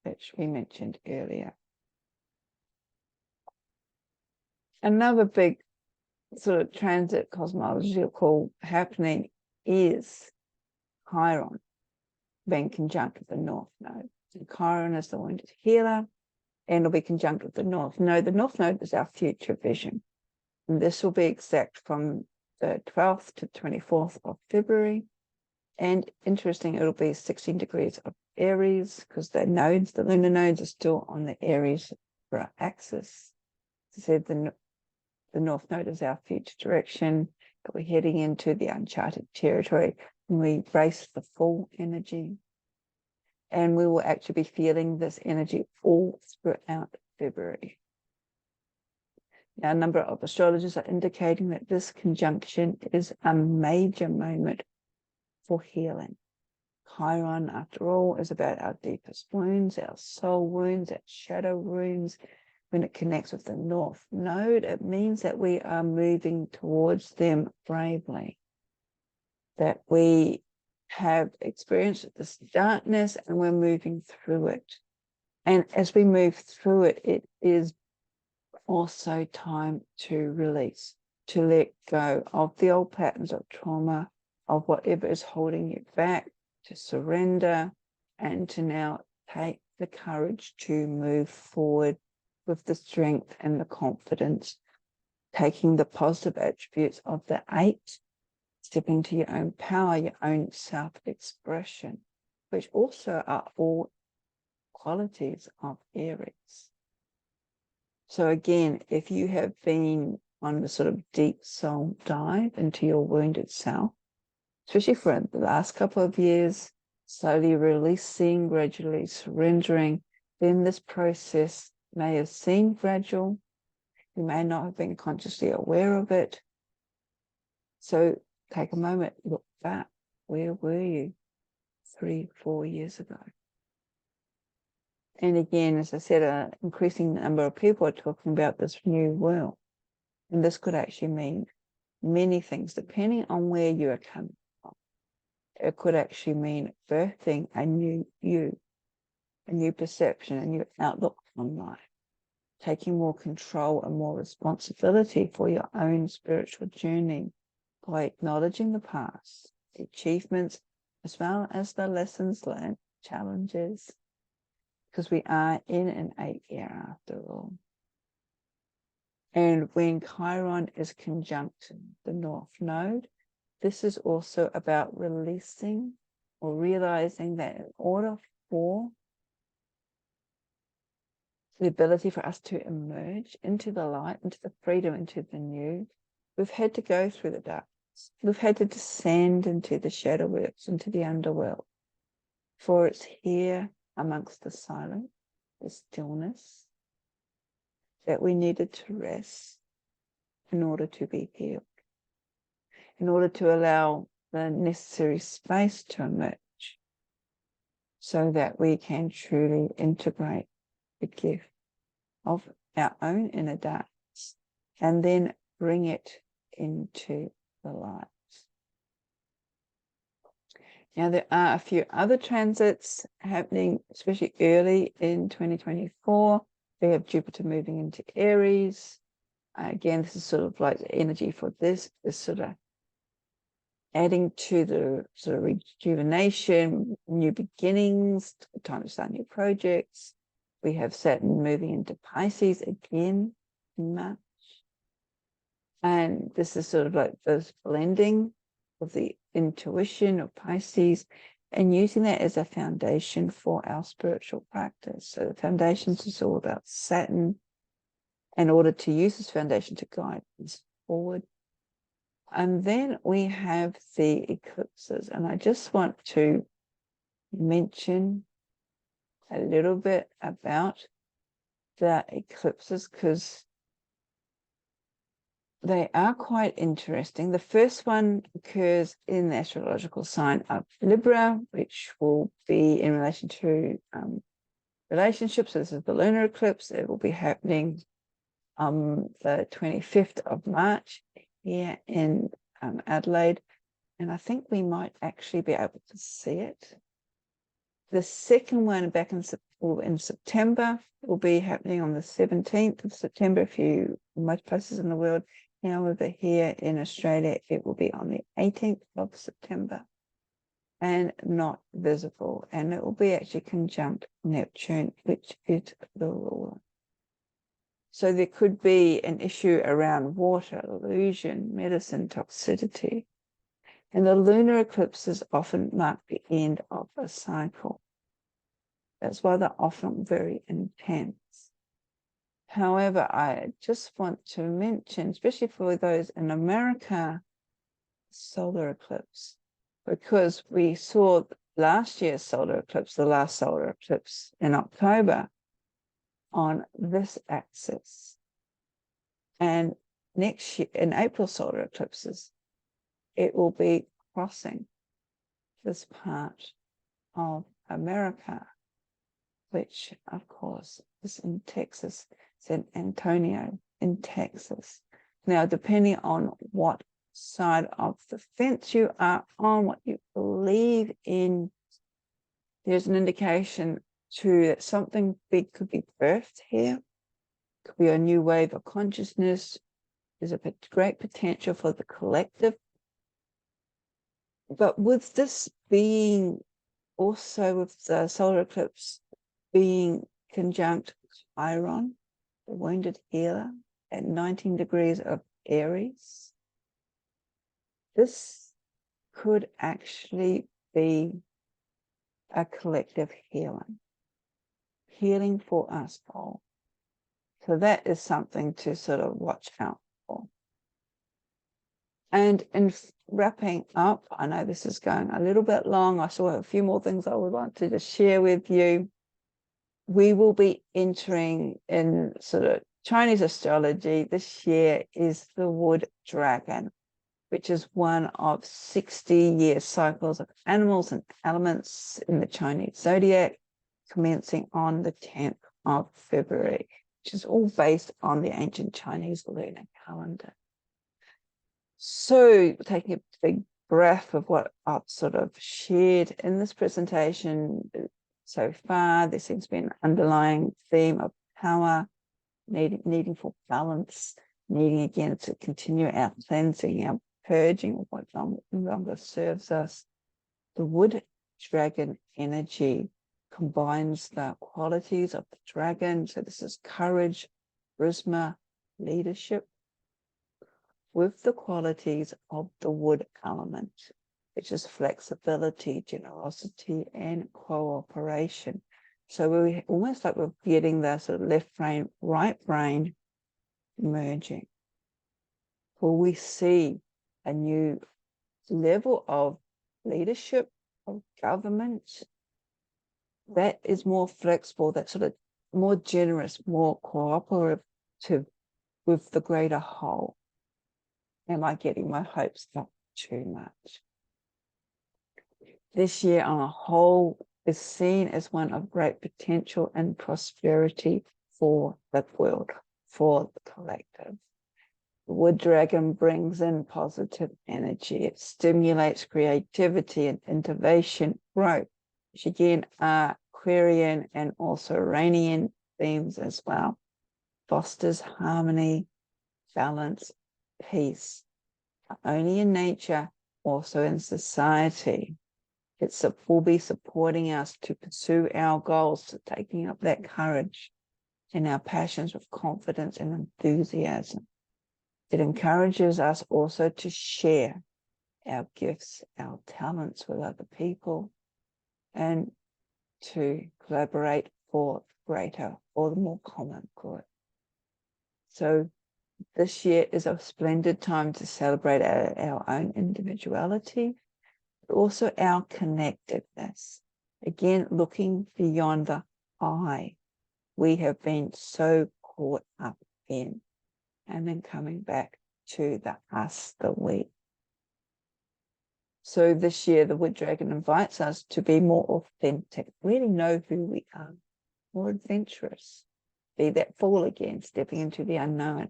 which we mentioned earlier. Another big sort of transit cosmological happening is Chiron being conjunct with the North Node. And Chiron is the wounded healer, and it'll be conjunct with the North Node. The North Node is our future vision. And this will be exact from the 12th to 24th of February. And interesting, it'll be 16 degrees of Aries, because the nodes, the lunar nodes, are still on the Aries axis. As I said, the North Node is our future direction, but we're heading into the uncharted territory, and we brace the full energy. And we will actually be feeling this energy all throughout February. Now, a number of astrologers are indicating that this conjunction is a major moment for healing. Chiron, after all, is about our deepest wounds, our soul wounds, our shadow wounds. When it connects with the North Node, it means that we are moving towards them bravely, that we have experienced this darkness and we're moving through it. And as we move through it, it is also time to release, to let go of the old patterns of trauma, of whatever is holding you back, to surrender, and to now take the courage to move forward with the strength and the confidence, taking the positive attributes of the 8, stepping to your own power, your own self-expression, which also are all qualities of Aries. So again, if you have been on the sort of deep soul dive into your wounded self, especially for the last couple of years, slowly releasing, gradually surrendering. Then this process may have seemed gradual. You may not have been consciously aware of it. So take a moment, look back. Where were you 3-4 years ago? And again, as I said, an increasing number of people are talking about this new world. And this could actually mean many things, depending on where you are coming from. It could actually mean birthing a new you, a new perception, a new outlook on life, taking more control and more responsibility for your own spiritual journey by acknowledging the past, the achievements, as well as the lessons learned, challenges, because we are in an 8-year after all. And when Chiron is conjunct the North Node, this is also about releasing or realizing that in order for the ability for us to emerge into the light, into the freedom, into the new, we've had to go through the darkness. We've had to descend into the shadow works, into the underworld. For it's here amongst the silence, the stillness, that we needed to rest in order to be healed, in order to allow the necessary space to emerge so that we can truly integrate the gift of our own inner darkness and then bring it into the light. Now, there are a few other transits happening, especially early in 2024. We have Jupiter moving into Aries. Again, this is sort of like the energy for this is sort of adding to the sort of rejuvenation, new beginnings, time to start new projects. We have Saturn moving into Pisces again in March. And this is sort of like this blending of the intuition of Pisces and using that as a foundation for our spiritual practice. So the foundations is all about Saturn in order to use this foundation to guide us forward. And then we have the eclipses. And I just want to mention a little bit about the eclipses because they are quite interesting. The first one occurs in the astrological sign of Libra, which will be in relation to relationships. So this is the lunar eclipse. It will be happening on the 25th of March here in Adelaide. And I think we might actually be able to see it. The second one back in September will be happening on the 17th of September. Most places in the world. Now over here in Australia, it will be on the 18th of September and not visible. And it will be actually conjunct Neptune, which is the ruler. So there could be an issue around water, illusion, medicine, toxicity. And the lunar eclipses often mark the end of a cycle. That's why they're often very intense. However, I just want to mention, especially for those in America, solar eclipse, because we saw last year's solar eclipse, the last solar eclipse in October, on this axis. And next year, in April solar eclipses, it will be crossing this part of America, which, of course, is in Texas. San Antonio in Texas. Now, depending on what side of the fence you are on, what you believe in, there's an indication too that something big could be birthed here. Could be a new wave of consciousness. There's a great potential for the collective. But with this being also with the solar eclipse being conjunct Chiron, the wounded healer, at 19 degrees of Aries, this could actually be a collective healing for us all. So that is something to sort of watch out for. And in wrapping up, I know this is going a little bit long. I still have a few more things I would like to just share with you. We will be entering in sort of Chinese astrology. This year is the Wood Dragon, which is one of 60-year cycles of animals and elements in the Chinese zodiac, commencing on the 10th of February, which is all based on the ancient Chinese lunar calendar. So taking a big breath of what I've sort of shared in this presentation so far, there seems to be an underlying theme of power, needing for balance, needing again to continue our cleansing, our purging of what no longer serves us. The Wood Dragon energy combines the qualities of the dragon, so this is courage, charisma, leadership, with the qualities of the wood element, which is flexibility, generosity, and cooperation. So we almost like we're getting the sort of left brain, right brain merging. For we see a new level of leadership, of government, that is more flexible, that sort of more generous, more cooperative with the greater whole. Am I getting my hopes up too much? This year on a whole is seen as one of great potential and prosperity for the world, for the collective. The Wood Dragon brings in positive energy. It stimulates creativity and innovation, growth, which again are Aquarian and also Uranian themes as well. Fosters harmony, balance, peace, not only in nature, also in society. It will be supporting us to pursue our goals, to taking up that courage and our passions with confidence and enthusiasm. It encourages us also to share our gifts, our talents with other people, and to collaborate for greater or the more common good. So this year is a splendid time to celebrate our own individuality, but also our connectedness. Again, looking beyond the I we have been so caught up in, and then coming back to the us, the we. So this year, the Wood Dragon invites us to be more authentic, really know who we are, more adventurous, be that fool again, stepping into the unknown,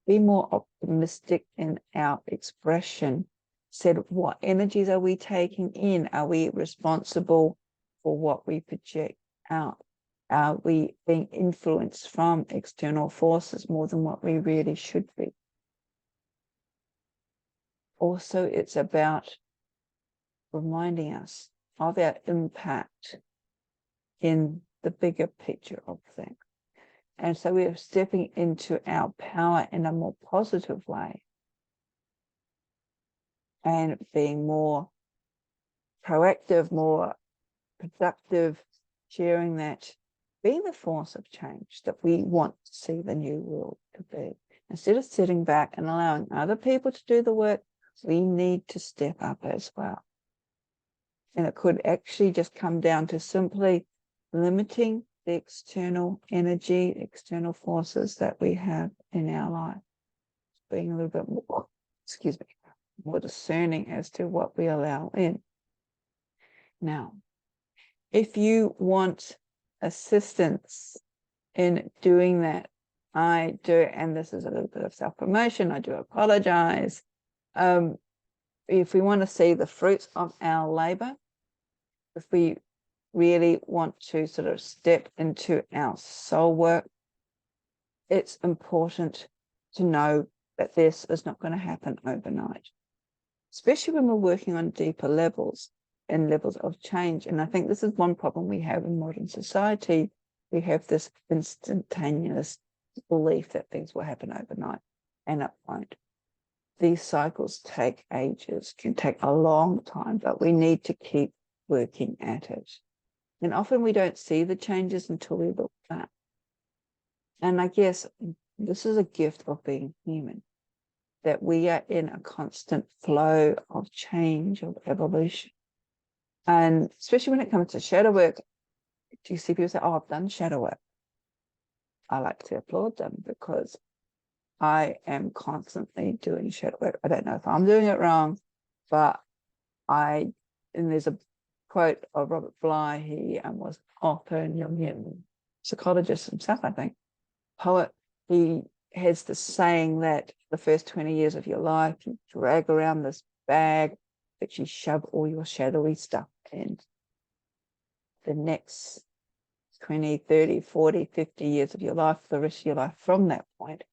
be more optimistic in our expression. Said, what energies are we taking in? Are we responsible for what we project out? Are we being influenced from external forces more than what we really should be? Also, it's about reminding us of our impact in the bigger picture of things. And so we are stepping into our power in a more positive way and being more proactive, more productive, sharing that, being the force of change that we want to see the new world to be. Instead of sitting back and allowing other people to do the work, we need to step up as well. And it could actually just come down to simply limiting the external energy, external forces that we have in our life. Being a little bit more, more discerning as to what we allow in. Now, if you want assistance in doing that, I do, and this is a little bit of self-promotion, I do apologize. If we want to see the fruits of our labor, if we really want to sort of step into our soul work, it's important to know that this is not going to happen overnight, especially when we're working on deeper levels and levels of change. And I think this is one problem we have in modern society. We have this instantaneous belief that things will happen overnight, and it won't. These cycles take ages, can take a long time, but we need to keep working at it. And often we don't see the changes until we look back. And I guess this is a gift of being human. that we are in a constant flow of change, of evolution. And especially when it comes to shadow work, do you see people say, oh, I've done shadow work? I like to applaud them because I am constantly doing shadow work. I don't know if I'm doing it wrong, but and there's a quote of Robert Bly. He was author and Jungian psychologist himself, I think, poet. He has the saying that the first 20 years of your life, you drag around this bag that you shove all your shadowy stuff in. The next 20, 30, 40, 50 years of your life, the rest of your life from that point,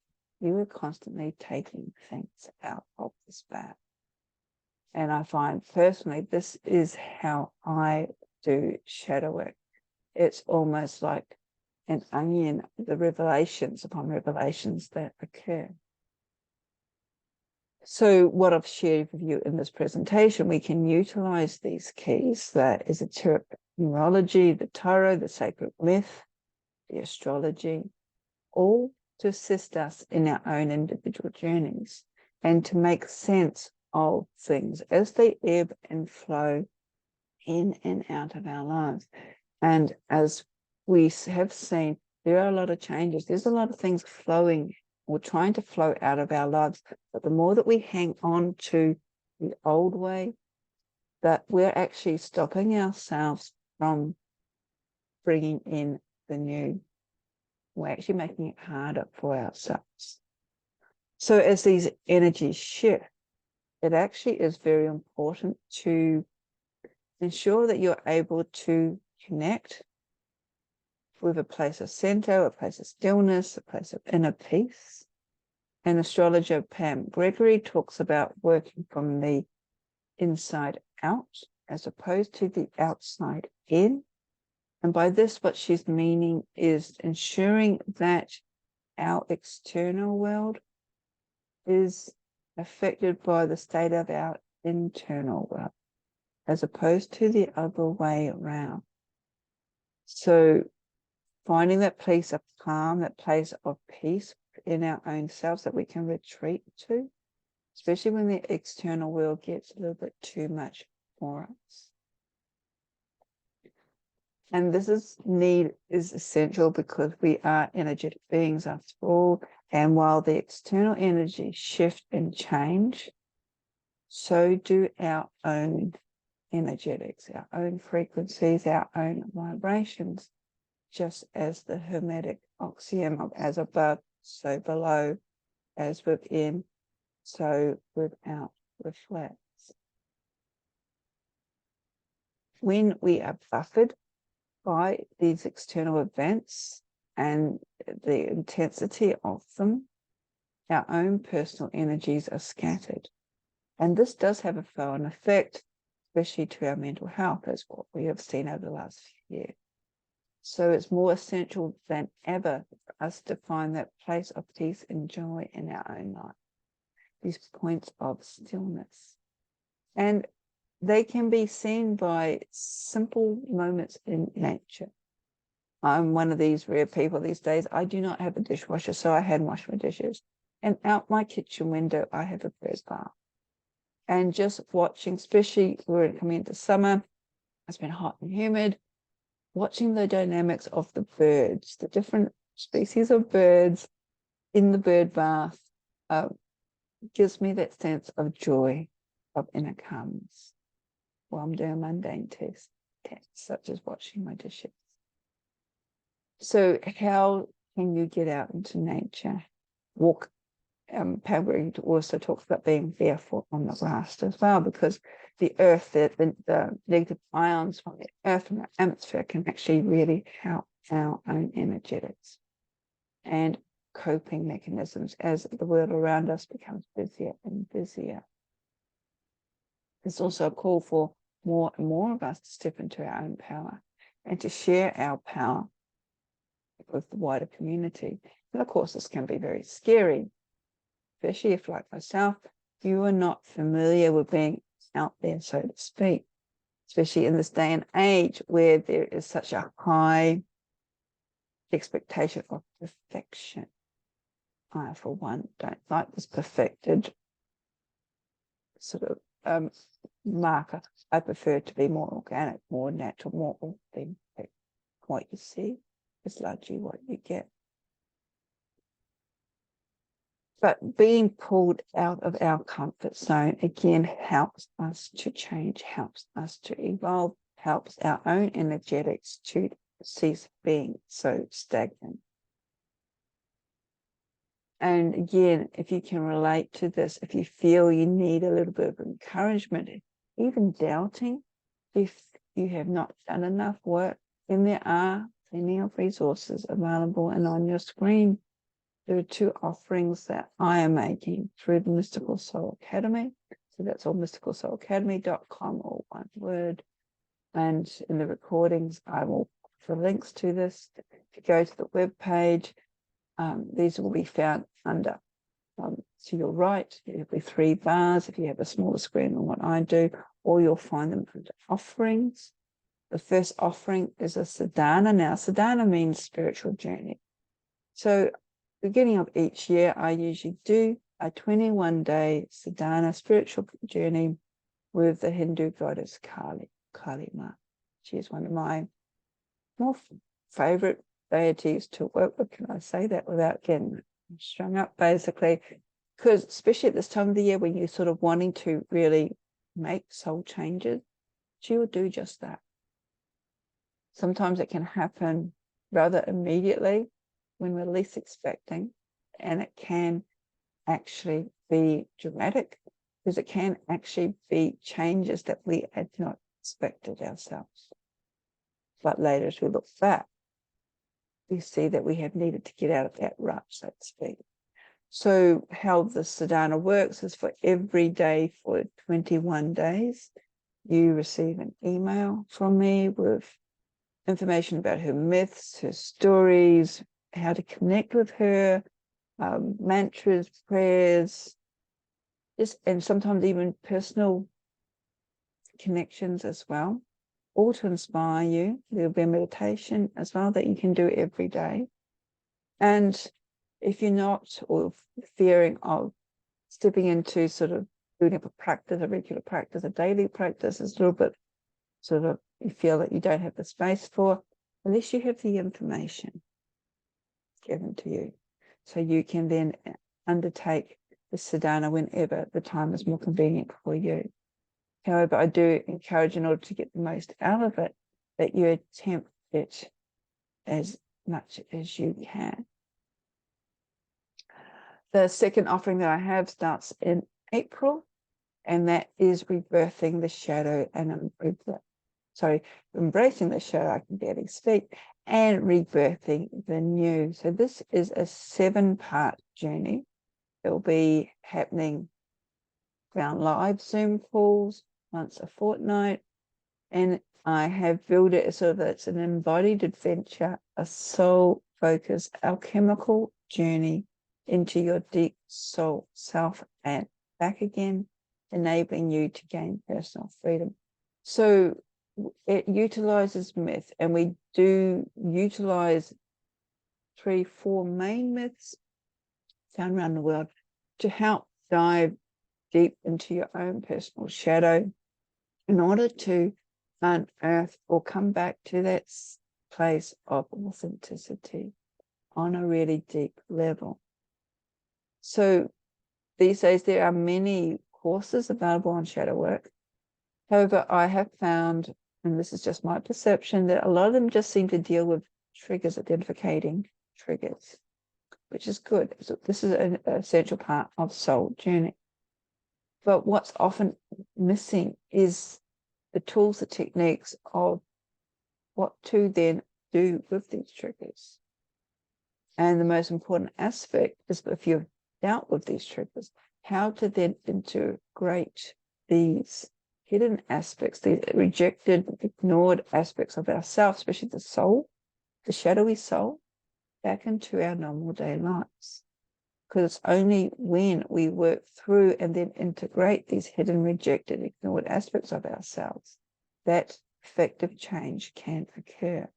you were constantly taking things out of this bag. And I find personally, this is how I do shadow work. It's almost like an onion, the revelations upon revelations that occur. So what I've shared with you in this presentation, we can utilize these keys, the esoteric numerology, the tarot, the sacred myth, the astrology, all to assist us in our own individual journeys and to make sense of things as they ebb and flow in and out of our lives. And as we have seen, there are a lot of changes. There's a lot of things flowing or trying to flow out of our lives. But the more that we hang on to the old way, that we're actually stopping ourselves from bringing in the new. We're actually making it harder for ourselves. So as these energies shift, it actually is very important to ensure that you're able to connect with a place of center, a place of stillness, a place of inner peace. And astrologer Pam Gregory talks about working from the inside out as opposed to the outside in. And by this, what she's meaning is ensuring that our external world is affected by the state of our internal world, as opposed to the other way around. So finding that place of calm, that place of peace in our own selves that we can retreat to, especially when the external world gets a little bit too much for us. And this need is essential because we are energetic beings after all. And while the external energies shift and change, so do our own energetics, our own frequencies, our own vibrations, just as the Hermetic axiom of as above, so below, as within, so without reflects. When we are buffered by these external events and the intensity of them, our own personal energies are scattered. And this does have a flow-on effect, especially to our mental health, as what we have seen over the last few years. So it's more essential than ever for us to find that place of peace and joy in our own life, these points of stillness. And they can be seen by simple moments in nature. I'm one of these rare people these days. I do not have a dishwasher, so I hand wash my dishes. And out my kitchen window, I have a bird bath. And just watching, especially we're coming into summer, it's been hot and humid, watching the dynamics of the birds, the different species of birds in the bird bath, gives me that sense of joy, of inner calmness while I'm doing mundane tasks, such as washing my dishes. So how can you get out into nature? Walk. Pam also talks about being barefoot on the grass as well, because the earth, the negative ions from the earth, from the atmosphere, can actually really help our own energetics and coping mechanisms as the world around us becomes busier and busier. There's also a call for more and more of us to step into our own power and to share our power with the wider community. And of course, this can be very scary, especially if, like myself, you are not familiar with being out there, so to speak, especially in this day and age where there is such a high expectation of perfection. I, for one, don't like this perfected sort of marker. I prefer it to be more organic, more natural, more authentic. What you see is largely what you get. But being pulled out of our comfort zone, again, helps us to change, helps us to evolve, helps our own energetics to cease being so stagnant. And again, if you can relate to this, if you feel you need a little bit of encouragement, even doubting, if you have not done enough work, then there are plenty of resources available. And on your screen, there are 2 offerings that I am making through the Mystical Soul Academy. So that's all mysticalsoulacademy.com, all one word. And in the recordings, I will put links to this. If you go to the webpage, these will be found under, to your right, there'll be 3 bars if you have a smaller screen than what I do, or you'll find them under offerings. The first offering is a sadhana. Now, sadhana means spiritual journey. So, beginning of each year, I usually do a 21-day sadhana spiritual journey with the Hindu goddess Kali Ma. She is one of my more favorite deities to work with. Can I say that without getting strung up, basically? Because especially at this time of the year when you're sort of wanting to really make soul changes, she will do just that. Sometimes it can happen rather immediately when we're least expecting, and it can actually be dramatic because it can actually be changes that we had not expected ourselves. But later, as we look back, we see that we have needed to get out of that rut, so to speak. So how the sadhana works is for every day for 21 days, you receive an email from me with information about her myths, her stories, how to connect with her, mantras, prayers, and sometimes even personal connections as well, all to inspire you. There'll be a meditation as well that you can do every day. And if you're not, or fearing of stepping into sort of building up a practice, a regular practice, a daily practice, is a little bit sort of, you feel that you don't have the space for, at least you have the information given to you. So you can then undertake the sadhana whenever the time is more convenient for you. However, I do encourage, in order to get the most out of it, that you attempt it as much as you can. The second offering that I have starts in April, and that is rebirthing the shadow and embracing the shadow, I can barely speak, and rebirthing the new. So this is a 7-part journey. It will be happening around live Zoom calls once a fortnight, and I have built it so that it's an embodied adventure, a soul-focused alchemical journey into your deep soul self and back again, enabling you to gain personal freedom. So it utilizes myth, and we do utilize 3-4 main myths found around the world to help dive deep into your own personal shadow in order to unearth or come back to that place of authenticity on a really deep level. So these days there are many courses available on shadow work. However, I have found, and this is just my perception, that a lot of them just seem to deal with triggers, identifying triggers, which is good. So this is an essential part of soul journey. But what's often missing is the tools, the techniques of what to then do with these triggers. And the most important aspect is, if you've dealt with these triggers, how to then integrate these hidden aspects, these rejected, ignored aspects of ourselves, especially the soul, the shadowy soul, back into our normal day lives. Because it's only when we work through and then integrate these hidden, rejected, ignored aspects of ourselves that effective change can occur.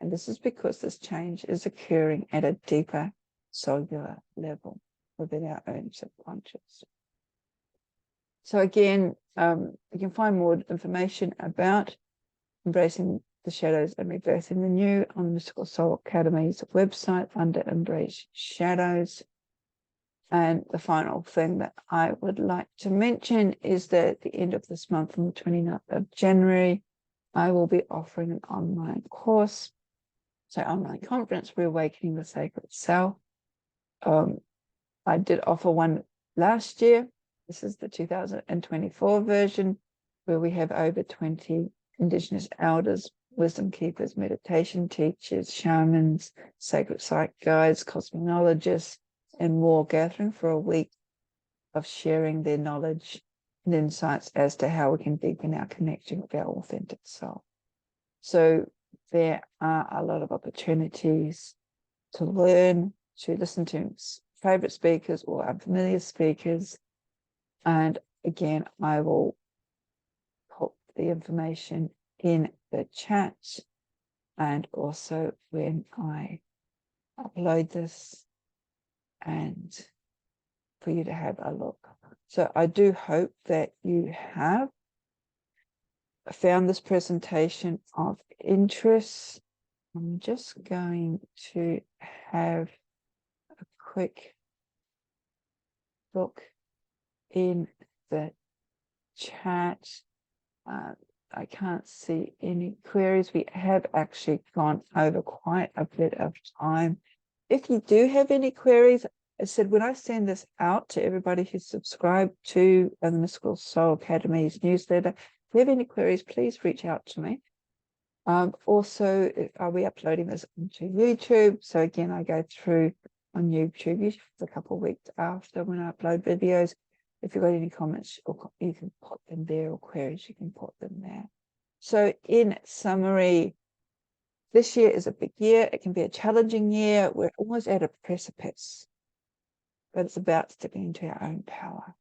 And this is because this change is occurring at a deeper cellular level within our own subconscious. So again, you can find more information about embracing the shadows and rebirthing the new on the Mystical Soul Academy's website under Embrace Shadows. And the final thing that I would like to mention is that at the end of this month, on the 29th of January, I will be offering an online course, so online conference, Reawakening the Sacred Self. I did offer one last year. This is the 2024 version, where we have over 20 Indigenous elders, wisdom keepers, meditation teachers, shamans, sacred site guides, cosmologists, and more, gathering for a week of sharing their knowledge and insights as to how we can deepen our connection with our authentic self. So there are a lot of opportunities to learn, to listen to favorite speakers or unfamiliar speakers. And again, I will put the information in the chat, and also when I upload this, and for you to have a look. So I do hope that you have found this presentation of interest. I'm just going to have a quick look in the chat. I can't see any queries. We have actually gone over quite a bit of time. If you do have any queries, I said when I send this out to everybody who's subscribed to the Mystical Soul Academy's newsletter, if you have any queries, please reach out to me. Also, are we uploading this onto YouTube? So again, I go through on YouTube usually a couple of weeks after when I upload videos. If you've got any comments, you can put them there, or queries, you can put them there. So in summary, this year is a big year. It can be a challenging year. We're almost at a precipice, but it's about stepping into our own power.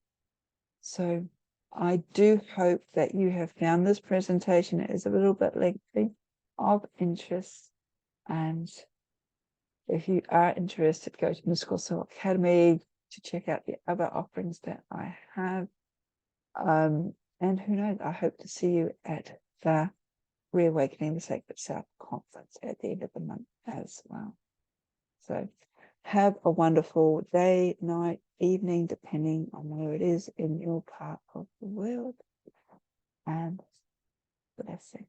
So I do hope that you have found this presentation. It is a little bit lengthy, of interest. And if you are interested, go to Mystical Soul Academy to check out the other offerings that I have. And who knows, I hope to see you at the Reawakening the Sacred Self conference at the end of the month as well. So have a wonderful day, night, evening, depending on where it is in your part of the world. And blessings.